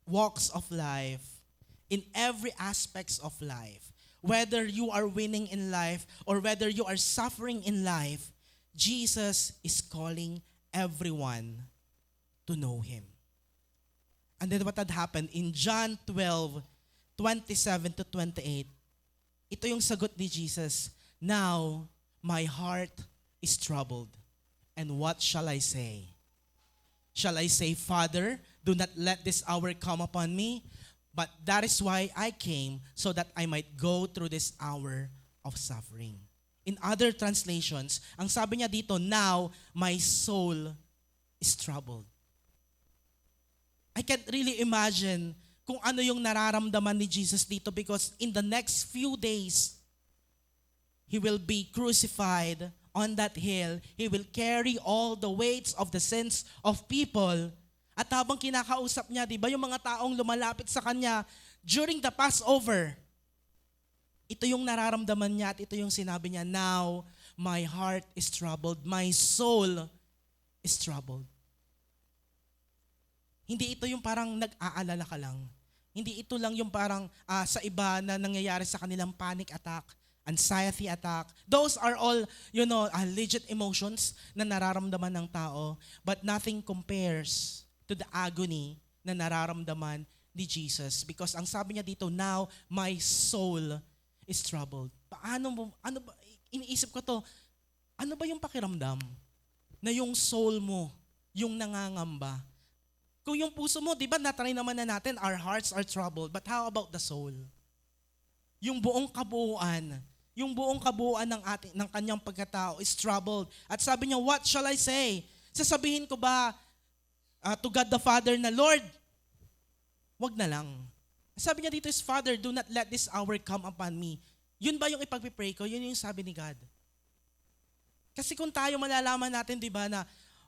walks of life, in every aspects of life, whether you are winning in life or whether you are suffering in life, Jesus is calling everyone to know Him. And then what had happened in John 12:27 to 28, ito yung sagot ni Jesus, "Now my heart is troubled, and what shall I say? Shall I say, Father, do not let this hour come upon me? But that is why I came, so that I might go through this hour of suffering." In other translations, ang sabi niya dito, "Now my soul is troubled." I can't really imagine kung ano yung nararamdaman ni Jesus dito, because in the next few days, He will be crucified on that hill. He will carry all the weights of the sins of people. At habang kinakausap niya, di ba, yung mga taong lumalapit sa Kanya during the Passover, ito yung nararamdaman niya at ito yung sinabi niya, "Now my heart is troubled, my soul is troubled." Hindi ito yung parang nag-aalala ka lang. Hindi ito lang yung parang sa iba na nangyayari sa kanilang panic attack, anxiety attack. Those are all, legit emotions na nararamdaman ng tao, but nothing compares to the agony na nararamdaman ni Jesus. Because ang sabi niya dito, "Now my soul is troubled." Ano ba, iniisip ko to, ano ba yung pakiramdam na yung soul mo, yung nangangamba? Kung yung puso mo, di ba natry naman na natin, our hearts are troubled, but how about the soul? Yung buong kabuuan ng kanyang pagkatao is troubled. At sabi niya, "What shall I say? Sasabihin ko ba to God the Father na, Lord, wag na lang." Sabi niya dito is, "Father, do not let this hour come upon me." Yun ba yung ipagpipray ko? Yun yung sabi ni God. Kasi kung tayo malalaman natin, di ba, na,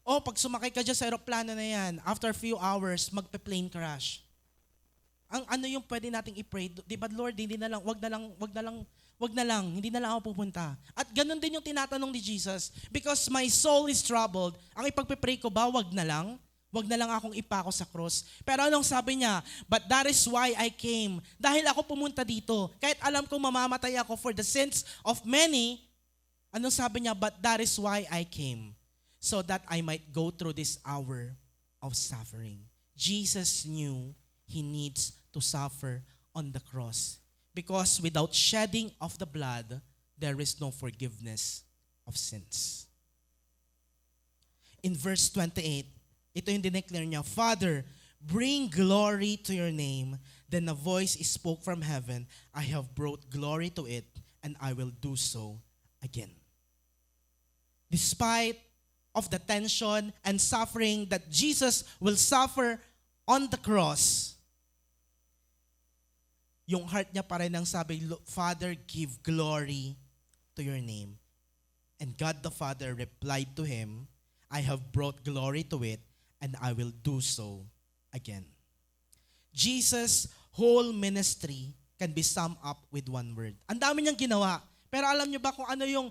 pag sumakay ka dyan sa aeroplano na yan, after a few hours, magpe-plane crash. Ang ano yung pwede nating i-pray? Di ba, Lord, hindi na lang, wag na lang, hindi na lang ako pupunta. At ganun din yung tinatanong ni Jesus. Because my soul is troubled, ang ipagpipray ko ba, wag na lang akong ipako sa cross. Pero anong sabi niya? "But that is why I came." Dahil ako pumunta dito, kahit alam kong mamamatay ako for the sins of many, anong sabi niya? "But that is why I came, so that I might go through this hour of suffering." Jesus knew He needs to suffer on the cross. Because without shedding of the blood, there is no forgiveness of sins. In verse 28, ito yung dineclare niya, "Father, bring glory to your name." Then a voice spoke from heaven, "I have brought glory to it, and I will do so again." Despite of the tension and suffering that Jesus will suffer on the cross, yung heart niya pa rin ang sabi, "Father, give glory to your name." And God the Father replied to him, "I have brought glory to it, and I will do so again." Jesus' whole ministry can be summed up with one word. Ang dami niyang ginawa. Pero alam niyo ba kung ano yung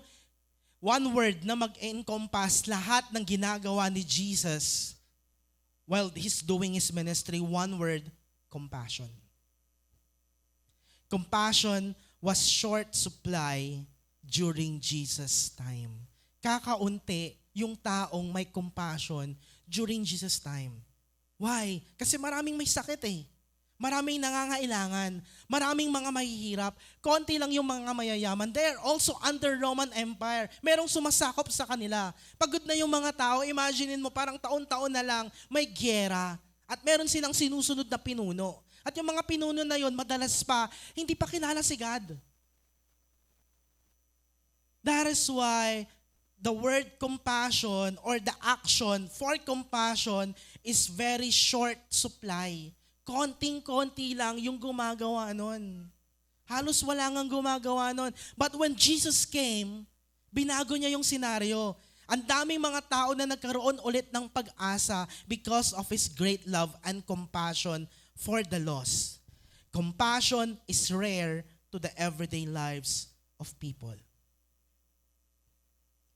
one word na mag-encompass lahat ng ginagawa ni Jesus while He's doing His ministry? One word, compassion. Compassion was short supply during Jesus' time. Kakaunti yung taong may compassion during Jesus' time. Why? Kasi maraming may sakit eh. Maraming nangangailangan, maraming mga mahihirap, konti lang yung mga mayayaman. They're also under Roman Empire. Merong sumasakop sa kanila. Pagod na yung mga tao, imaginein mo parang taon-taon na lang may gyera at meron silang sinusunod na pinuno. At yung mga pinuno na yon, madalas pa, hindi pa kilala si God. That is why the word compassion or the action for compassion is very short supply. Konting-konti lang yung gumagawa nun. Halos wala ngang gumagawa nun. But when Jesus came, binago niya yung senaryo. Ang daming mga tao na nagkaroon ulit ng pag-asa because of His great love and compassion for the lost. Compassion is rare to the everyday lives of people.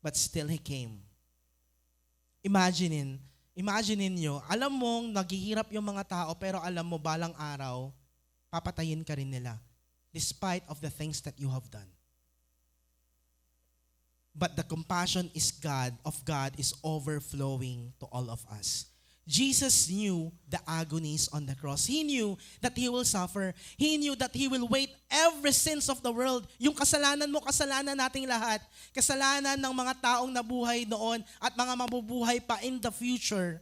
But still He came. Imagine nyo, alam mong naghihirap yung mga tao pero alam mo balang araw, papatayin ka rin nila despite of the things that you have done. But the compassion of God is overflowing to all of us. Jesus knew the agonies on the cross. He knew that He will suffer. He knew that He will wait every sins of the world. Yung kasalanan mo, kasalanan nating lahat. Kasalanan ng mga taong nabuhay noon at mga mabubuhay pa in the future.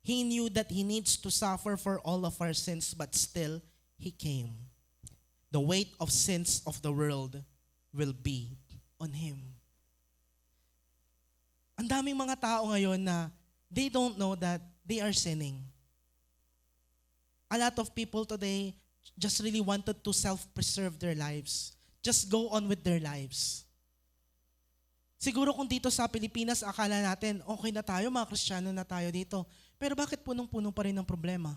He knew that He needs to suffer for all of our sins, but still, He came. The weight of sins of the world will be on Him. Ang daming mga tao ngayon na they don't know that they are sinning. A lot of people today just really wanted to self-preserve their lives. Just go on with their lives. Siguro kung dito sa Pilipinas, akala natin, okay na tayo, mga Kristiyano na tayo dito. Pero bakit punong-puno pa rin ang problema?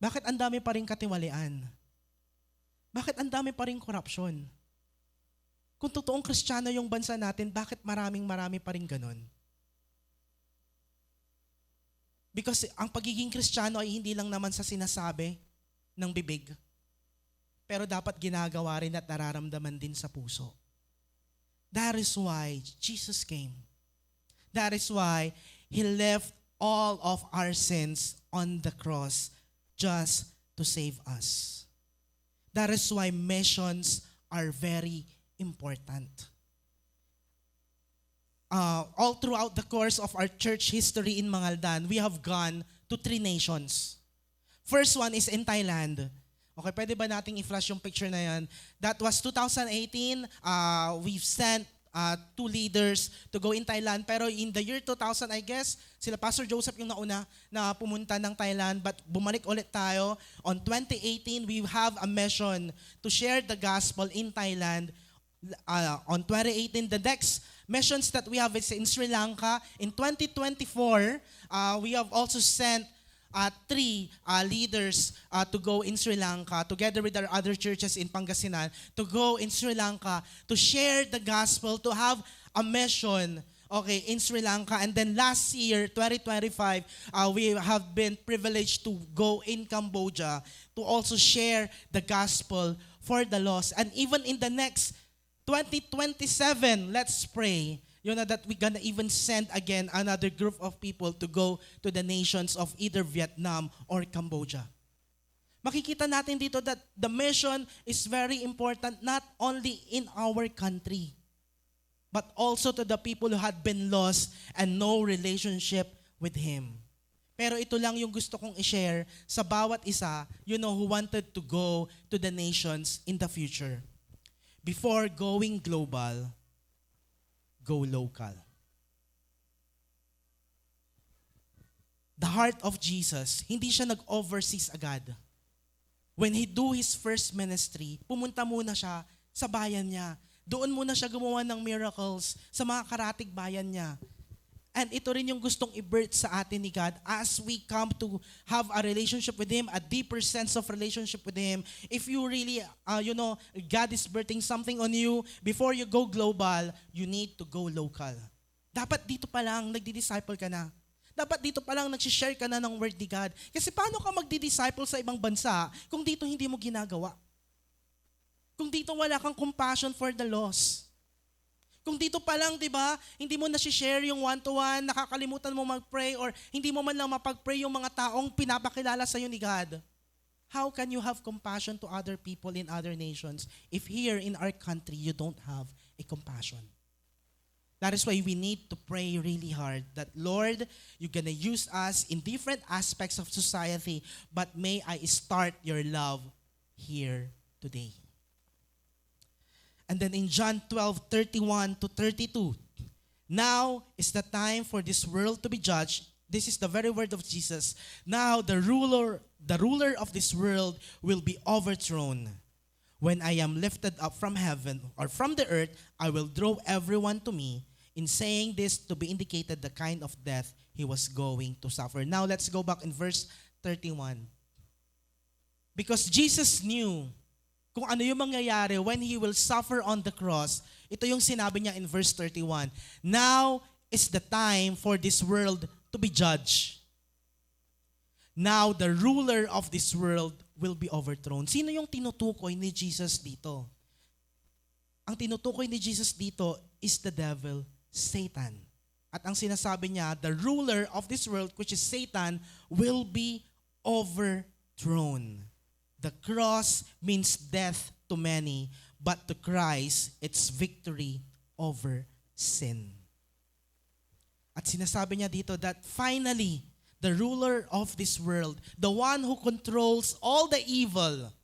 Bakit ang dami pa rin katiwalian? Bakit ang dami pa rin korupsyon? Kung totoong Kristiyano yung bansa natin, bakit marami pa rin ganon? Because ang pagiging Kristiyano ay hindi lang naman sa sinasabi ng bibig, pero dapat ginagawa rin at nararamdaman din sa puso. That is why Jesus came. That is why He left all of our sins on the cross just to save us. That is why missions are very important. All throughout the course of our church history in Mangaldan, we have gone to 3 nations. First one is in Thailand. Okay, pwede ba nating i-flash yung picture na yan? That was 2018. We've sent 2 leaders to go in Thailand. Pero in the year 2000, I guess, sila Pastor Joseph yung nauna na pumunta ng Thailand. But bumalik ulit tayo. On 2018, we have a mission to share the gospel in Thailand. On 2018, the next missions that we have is in Sri Lanka. In 2024, we have also sent 3 leaders to go in Sri Lanka together with our other churches in Pangasinan to go in Sri Lanka to share the gospel, to have a mission in Sri Lanka. And then last year, 2025, we have been privileged to go in Cambodia to also share the gospel for the lost. And even in the next 2027, let's pray, that we're gonna even send again another group of people to go to the nations of either Vietnam or Cambodia. Makikita natin dito that the mission is very important not only in our country, but also to the people who had been lost and no relationship with Him. Pero ito lang yung gusto kong i-share sa bawat isa, who wanted to go to the nations in the future. Before going global, go local. The heart of Jesus, hindi siya nag-overseas agad. When He do His first ministry, pumunta muna siya sa bayan niya. Doon muna siya gumawa ng miracles sa mga karatig bayan niya. And ito rin yung gustong i-birth sa atin ni God as we come to have a relationship with Him, a deeper sense of relationship with Him. If you really, God is birthing something on you, before you go global, you need to go local. Dapat dito pa lang nagdi-disciple ka na. Dapat dito pa lang nagsishare ka na ng word ni God. Kasi paano ka magdi-disciple sa ibang bansa kung dito hindi mo ginagawa? Kung dito wala kang compassion for the lost? Kung dito pa lang, di ba, hindi mo na-share yung one-to-one, nakakalimutan mo mag-pray, or hindi mo man lang mapag-pray yung mga taong pinapakilala sa'yo ni God. How can you have compassion to other people in other nations if here in our country you don't have a compassion? That is why we need to pray really hard that, Lord, you're gonna use us in different aspects of society, but may I start your love here today. And then in John 12:31 to 32, now is the time for this world to be judged. This is the very word of Jesus. Now the ruler of this world will be overthrown. When I am lifted up from heaven or from the earth, I will draw everyone to me. In saying this, to be indicated the kind of death he was going to suffer. Now let's go back in verse 31. Because Jesus knew kung ano yung mangyayari when He will suffer on the cross. Ito yung sinabi niya in verse 31. Now is the time for this world to be judged. Now the ruler of this world will be overthrown. Sino yung tinutukoy ni Jesus dito? Ang tinutukoy ni Jesus dito is the devil, Satan. At ang sinasabi niya, the ruler of this world, which is Satan, will be overthrown. The cross means death to many, but to Christ, it's victory over sin. At sinasabi niya dito that finally, the ruler of this world, the one who controls all the evil,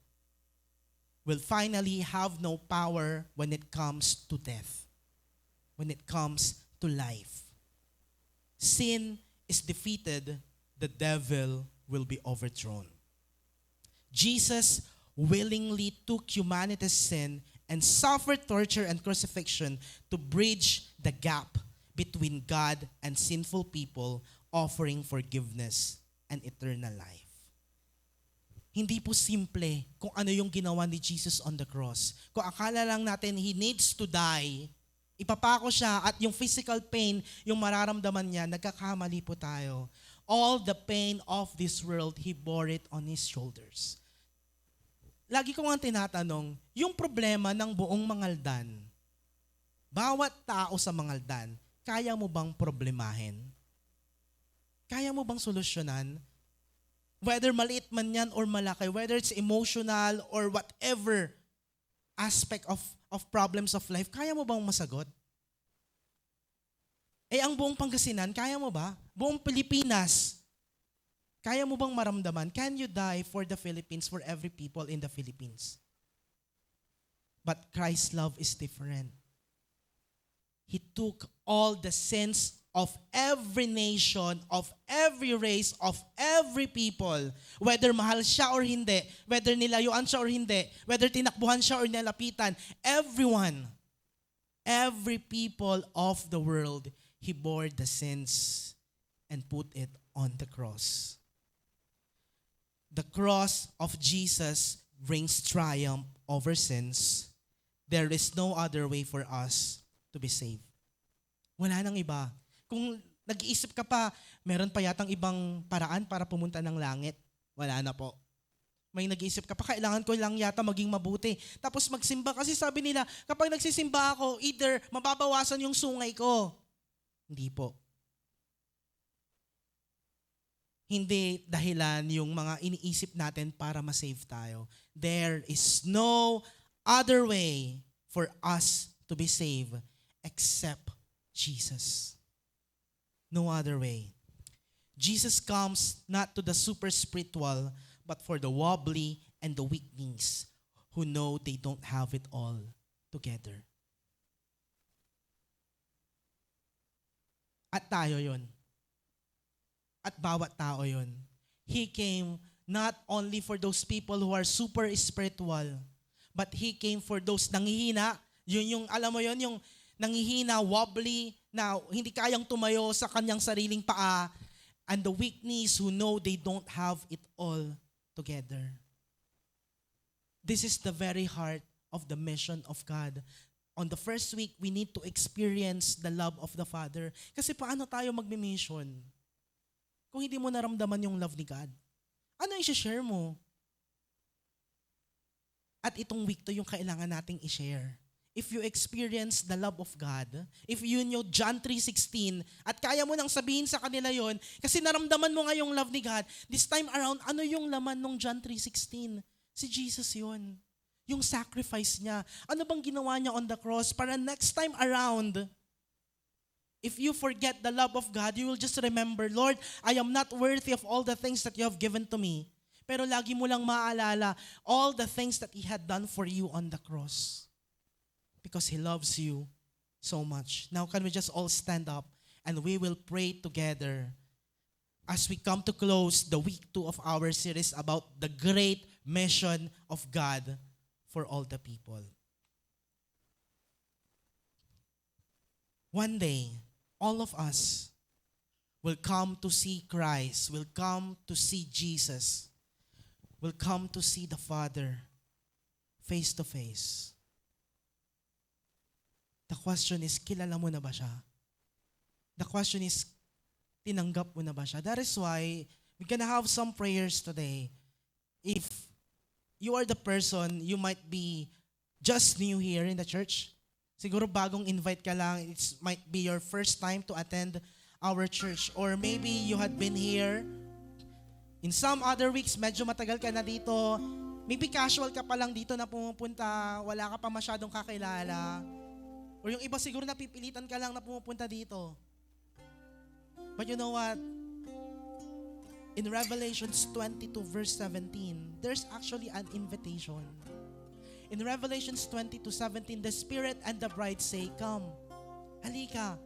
will finally have no power when it comes to death, when it comes to life. Sin is defeated, the devil will be overthrown. Jesus willingly took humanity's sin and suffered torture and crucifixion to bridge the gap between God and sinful people, offering forgiveness and eternal life. Hindi po simple kung ano yung ginawa ni Jesus on the cross. Kung akala lang natin He needs to die, ipapako siya at yung physical pain, yung mararamdaman niya, nagkakamali po tayo. All the pain of this world, He bore it on His shoulders. Lagi ko nga tinatanong, yung problema ng buong Mangaldan, bawat tao sa Mangaldan, kaya mo bang problemahin? Kaya mo bang solusyonan? Whether maliit man yan or malaki, whether it's emotional or whatever aspect of problems of life, kaya mo bang masagot? Ang buong Pangasinan, kaya mo ba? Buong Pilipinas, kaya mo bang maramdaman? Can you die for the Philippines, for every people in the Philippines? But Christ's love is different. He took all the sins of every nation, of every race, of every people, whether mahal siya or hindi, whether nilayuan siya or hindi, whether tinakbuhan siya or nilapitan, everyone, every people of the world, He bore the sins and put it on the cross. The cross of Jesus brings triumph over sins. There is no other way for us to be saved. Wala nang iba. Kung nag-iisip ka pa, meron pa yatang ibang paraan para pumunta ng langit, wala na po. May nag-iisip ka pa, kailangan ko lang yata maging mabuti. Tapos magsimba, kasi sabi nila, kapag nagsisimba ako, either mababawasan yung sungay ko. Hindi po. Hindi dahilan yung mga iniisip natin para ma-save tayo. There is no other way for us to be saved except Jesus. No other way. Jesus comes not to the super spiritual, but for the wobbly and the weak knees who know they don't have it all together. At tayo yun. At bawat tao yun. He came not only for those people who are super spiritual, but He came for those nanghihina. Yun yung, alam mo yun, yung nanghihina, wobbly, na hindi kayang tumayo sa kanyang sariling paa, and the weak knees who know they don't have it all together. This is the very heart of the mission of God. On the first week, we need to experience the love of the Father. Kasi paano tayo magmi-mission kung hindi mo naramdaman yung love ni God? Ano yung i-share mo? At itong week to yung kailangan nating i-share. if you experience the love of God, if you know John 3:16, at kaya mo nang sabihin sa kanila yon, kasi naramdaman mo nga yung love ni God, this time around, ano yung laman ng John 3:16? Si Jesus yon. Yung sacrifice niya. Ano bang ginawa niya on the cross para next time around, if you forget the love of God, you will just remember, Lord, I am not worthy of all the things that you have given to me. Pero lagi mo lang maaalala all the things that He had done for you on the cross. Because He loves you so much. Now can we just all stand up and we will pray together as we come to close the week 2 of our series about the great mission of God for all the people. One day, all of us will come to see Christ, will come to see Jesus, will come to see the Father face to face. The question is, kilala mo na ba siya? The question is, tinanggap mo na ba siya? That is why we're gonna have some prayers today. If you are the person, you might be just new here in the church. Siguro bagong invite ka lang. It might be your first time to attend our church. Or maybe you had been here. In some other weeks, medyo matagal ka na dito. Maybe casual ka pa lang dito na pumupunta. Wala ka pa masyadong kakilala. Or yung iba siguro napipilitan ka lang na pumupunta dito. But you know what? In Revelations 22 verse 17, there's actually an invitation. In Revelations 22:17, the Spirit and the bride say, "Come." Halika.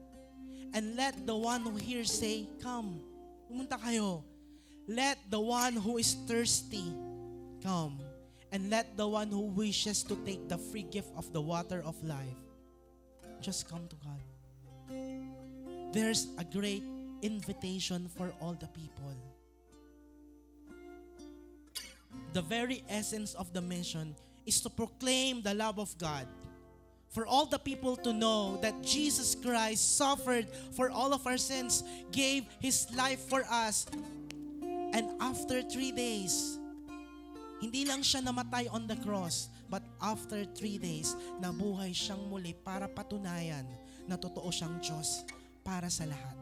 And let the one who hears say, "Come." Pumunta kayo. Let the one who is thirsty come. And let the one who wishes to take the free gift of the water of life just come to God. There's a great invitation for all the people. The very essence of the mission is to proclaim the love of God. For all the people to know that Jesus Christ suffered for all of our sins, gave His life for us, and after 3 days, hindi lang siya namatay on the cross, but after 3 days, nabuhay siyang muli para patunayan na totoo siyang Diyos para sa lahat.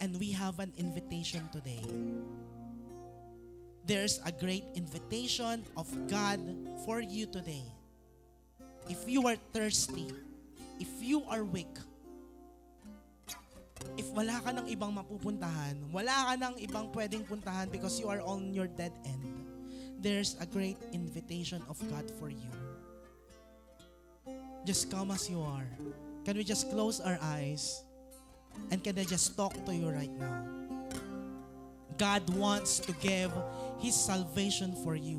And we have an invitation today. There's a great invitation of God for you today. If you are thirsty, if you are weak, if wala ka ng ibang mapupuntahan, wala ka ng ibang pwedeng puntahan because you are on your dead end, there's a great invitation of God for you. Just come as you are. Can we just close our eyes? And can I just talk to you right now? God wants to give His salvation for you.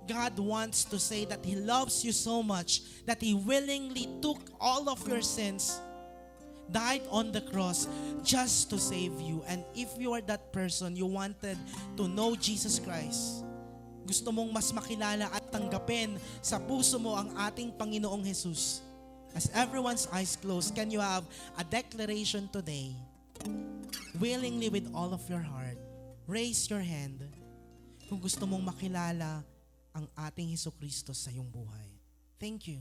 God wants to say that He loves you so much that He willingly took all of your sins, died on the cross just to save you. And if you are that person, you wanted to know Jesus Christ, gusto mong mas makilala at tanggapin sa puso mo ang ating Panginoong Jesus. As everyone's eyes closed, can you have a declaration today? Willingly with all of your heart, raise your hand kung gusto mong makilala ang ating Hesukristo sa iyong buhay. Thank you.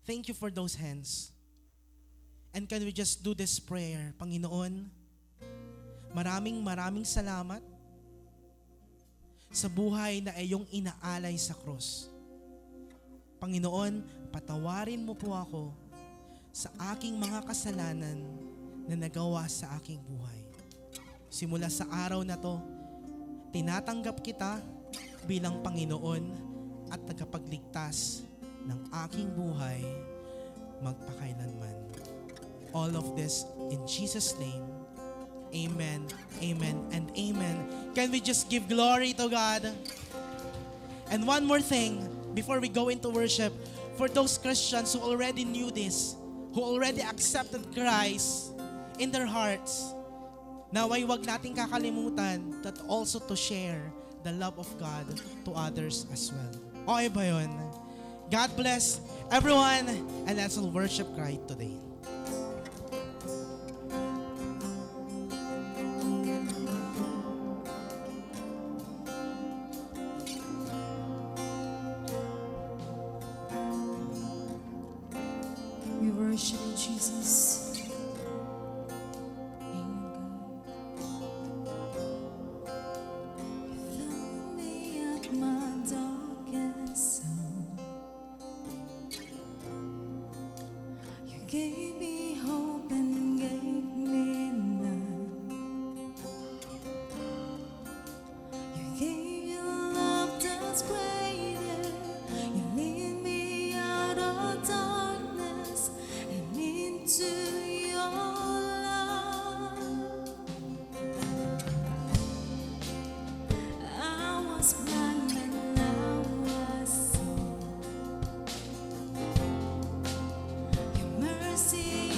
Thank you for those hands. And can we just do this prayer? Panginoon, maraming salamat sa buhay na iyong inaalay sa krus. Panginoon, patawarin mo po ako sa aking mga kasalanan na nagawa sa aking buhay. Simula sa araw na to, tinatanggap kita bilang Panginoon at tagapagligtas ng aking buhay magpakailanman. All of this in Jesus' name. Amen, amen, and amen. Can we just give glory to God? And one more thing, before we go into worship, for those Christians who already knew this, who already accepted Christ in their hearts, naway wag nating kakalimutan that also to share the love of God to others as well. Okay ba yun? God bless everyone, and let's all worship Christ today. Jesus. Fill me at my darkest hour. You gave me hope and gave me love. You gave your love that's greater. You lead me out of darkness and into your love. I was blind and now I see. Your mercy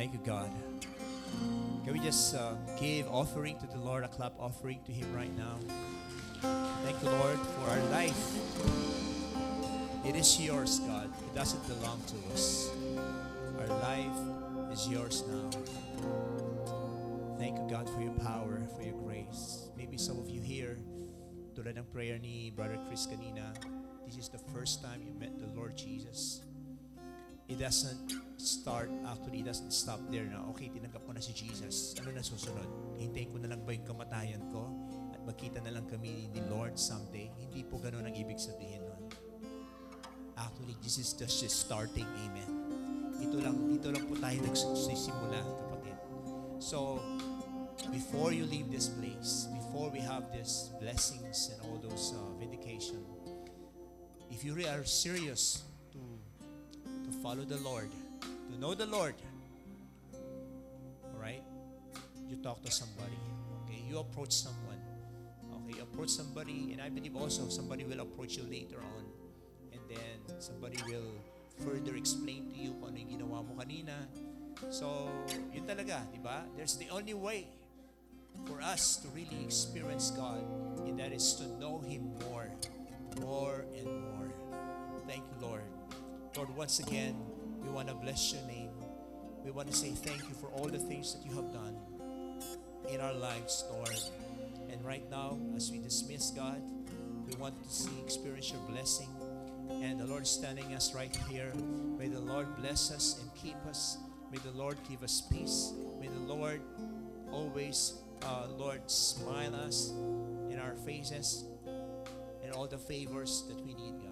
Thank you, God. Can we just give offering to the Lord, a clap offering to Him right now? Thank you, Lord, for our life. It is yours, God. It doesn't belong to us. Our life is yours now. Thank you, God, for your power, for your grace. Maybe some of you here, tulad ng prayer ni Brother Chris kanina, this is the first time you met the Lord Jesus. It doesn't it doesn't stop there na, okay, tinanggap ko na si Jesus. Ano na susunod? Hintayin ko na lang ba yung kamatayan ko? At magkita na lang kami ni Lord someday? Hindi po ganun ang ibig sabihin nun. Actually, this is just starting, amen. Dito lang po tayo nagsisimula, kapatid. So, before you leave this place, before we have these blessings and all those vindication, if you really are serious to follow the Lord, to know the Lord, all right, you talk to somebody, okay, you approach someone, okay, you approach somebody, and I believe also somebody will approach you later on, and then somebody will further explain to you kung ano yung ginawa mo kanina. So, yun talaga, di ba? There's the only way for us to really experience God, and that is to know Him more and more. Thank you, Lord. Lord, once again, we want to bless your name. We want to say thank you for all the things that you have done in our lives, Lord. And right now, as we dismiss, God, we want to experience your blessing. And the Lord is telling us right here, may the Lord bless us and keep us. May the Lord give us peace. May the Lord always, Lord, smile us in our faces and all the favors that we need, God.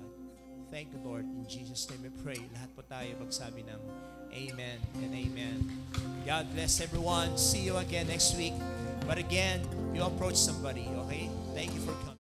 Thank you, Lord. In Jesus' name we pray. Lahat po tayo magsabi ng amen and amen. God bless everyone. See you again next week. But again, you approach somebody, okay? Thank you for coming.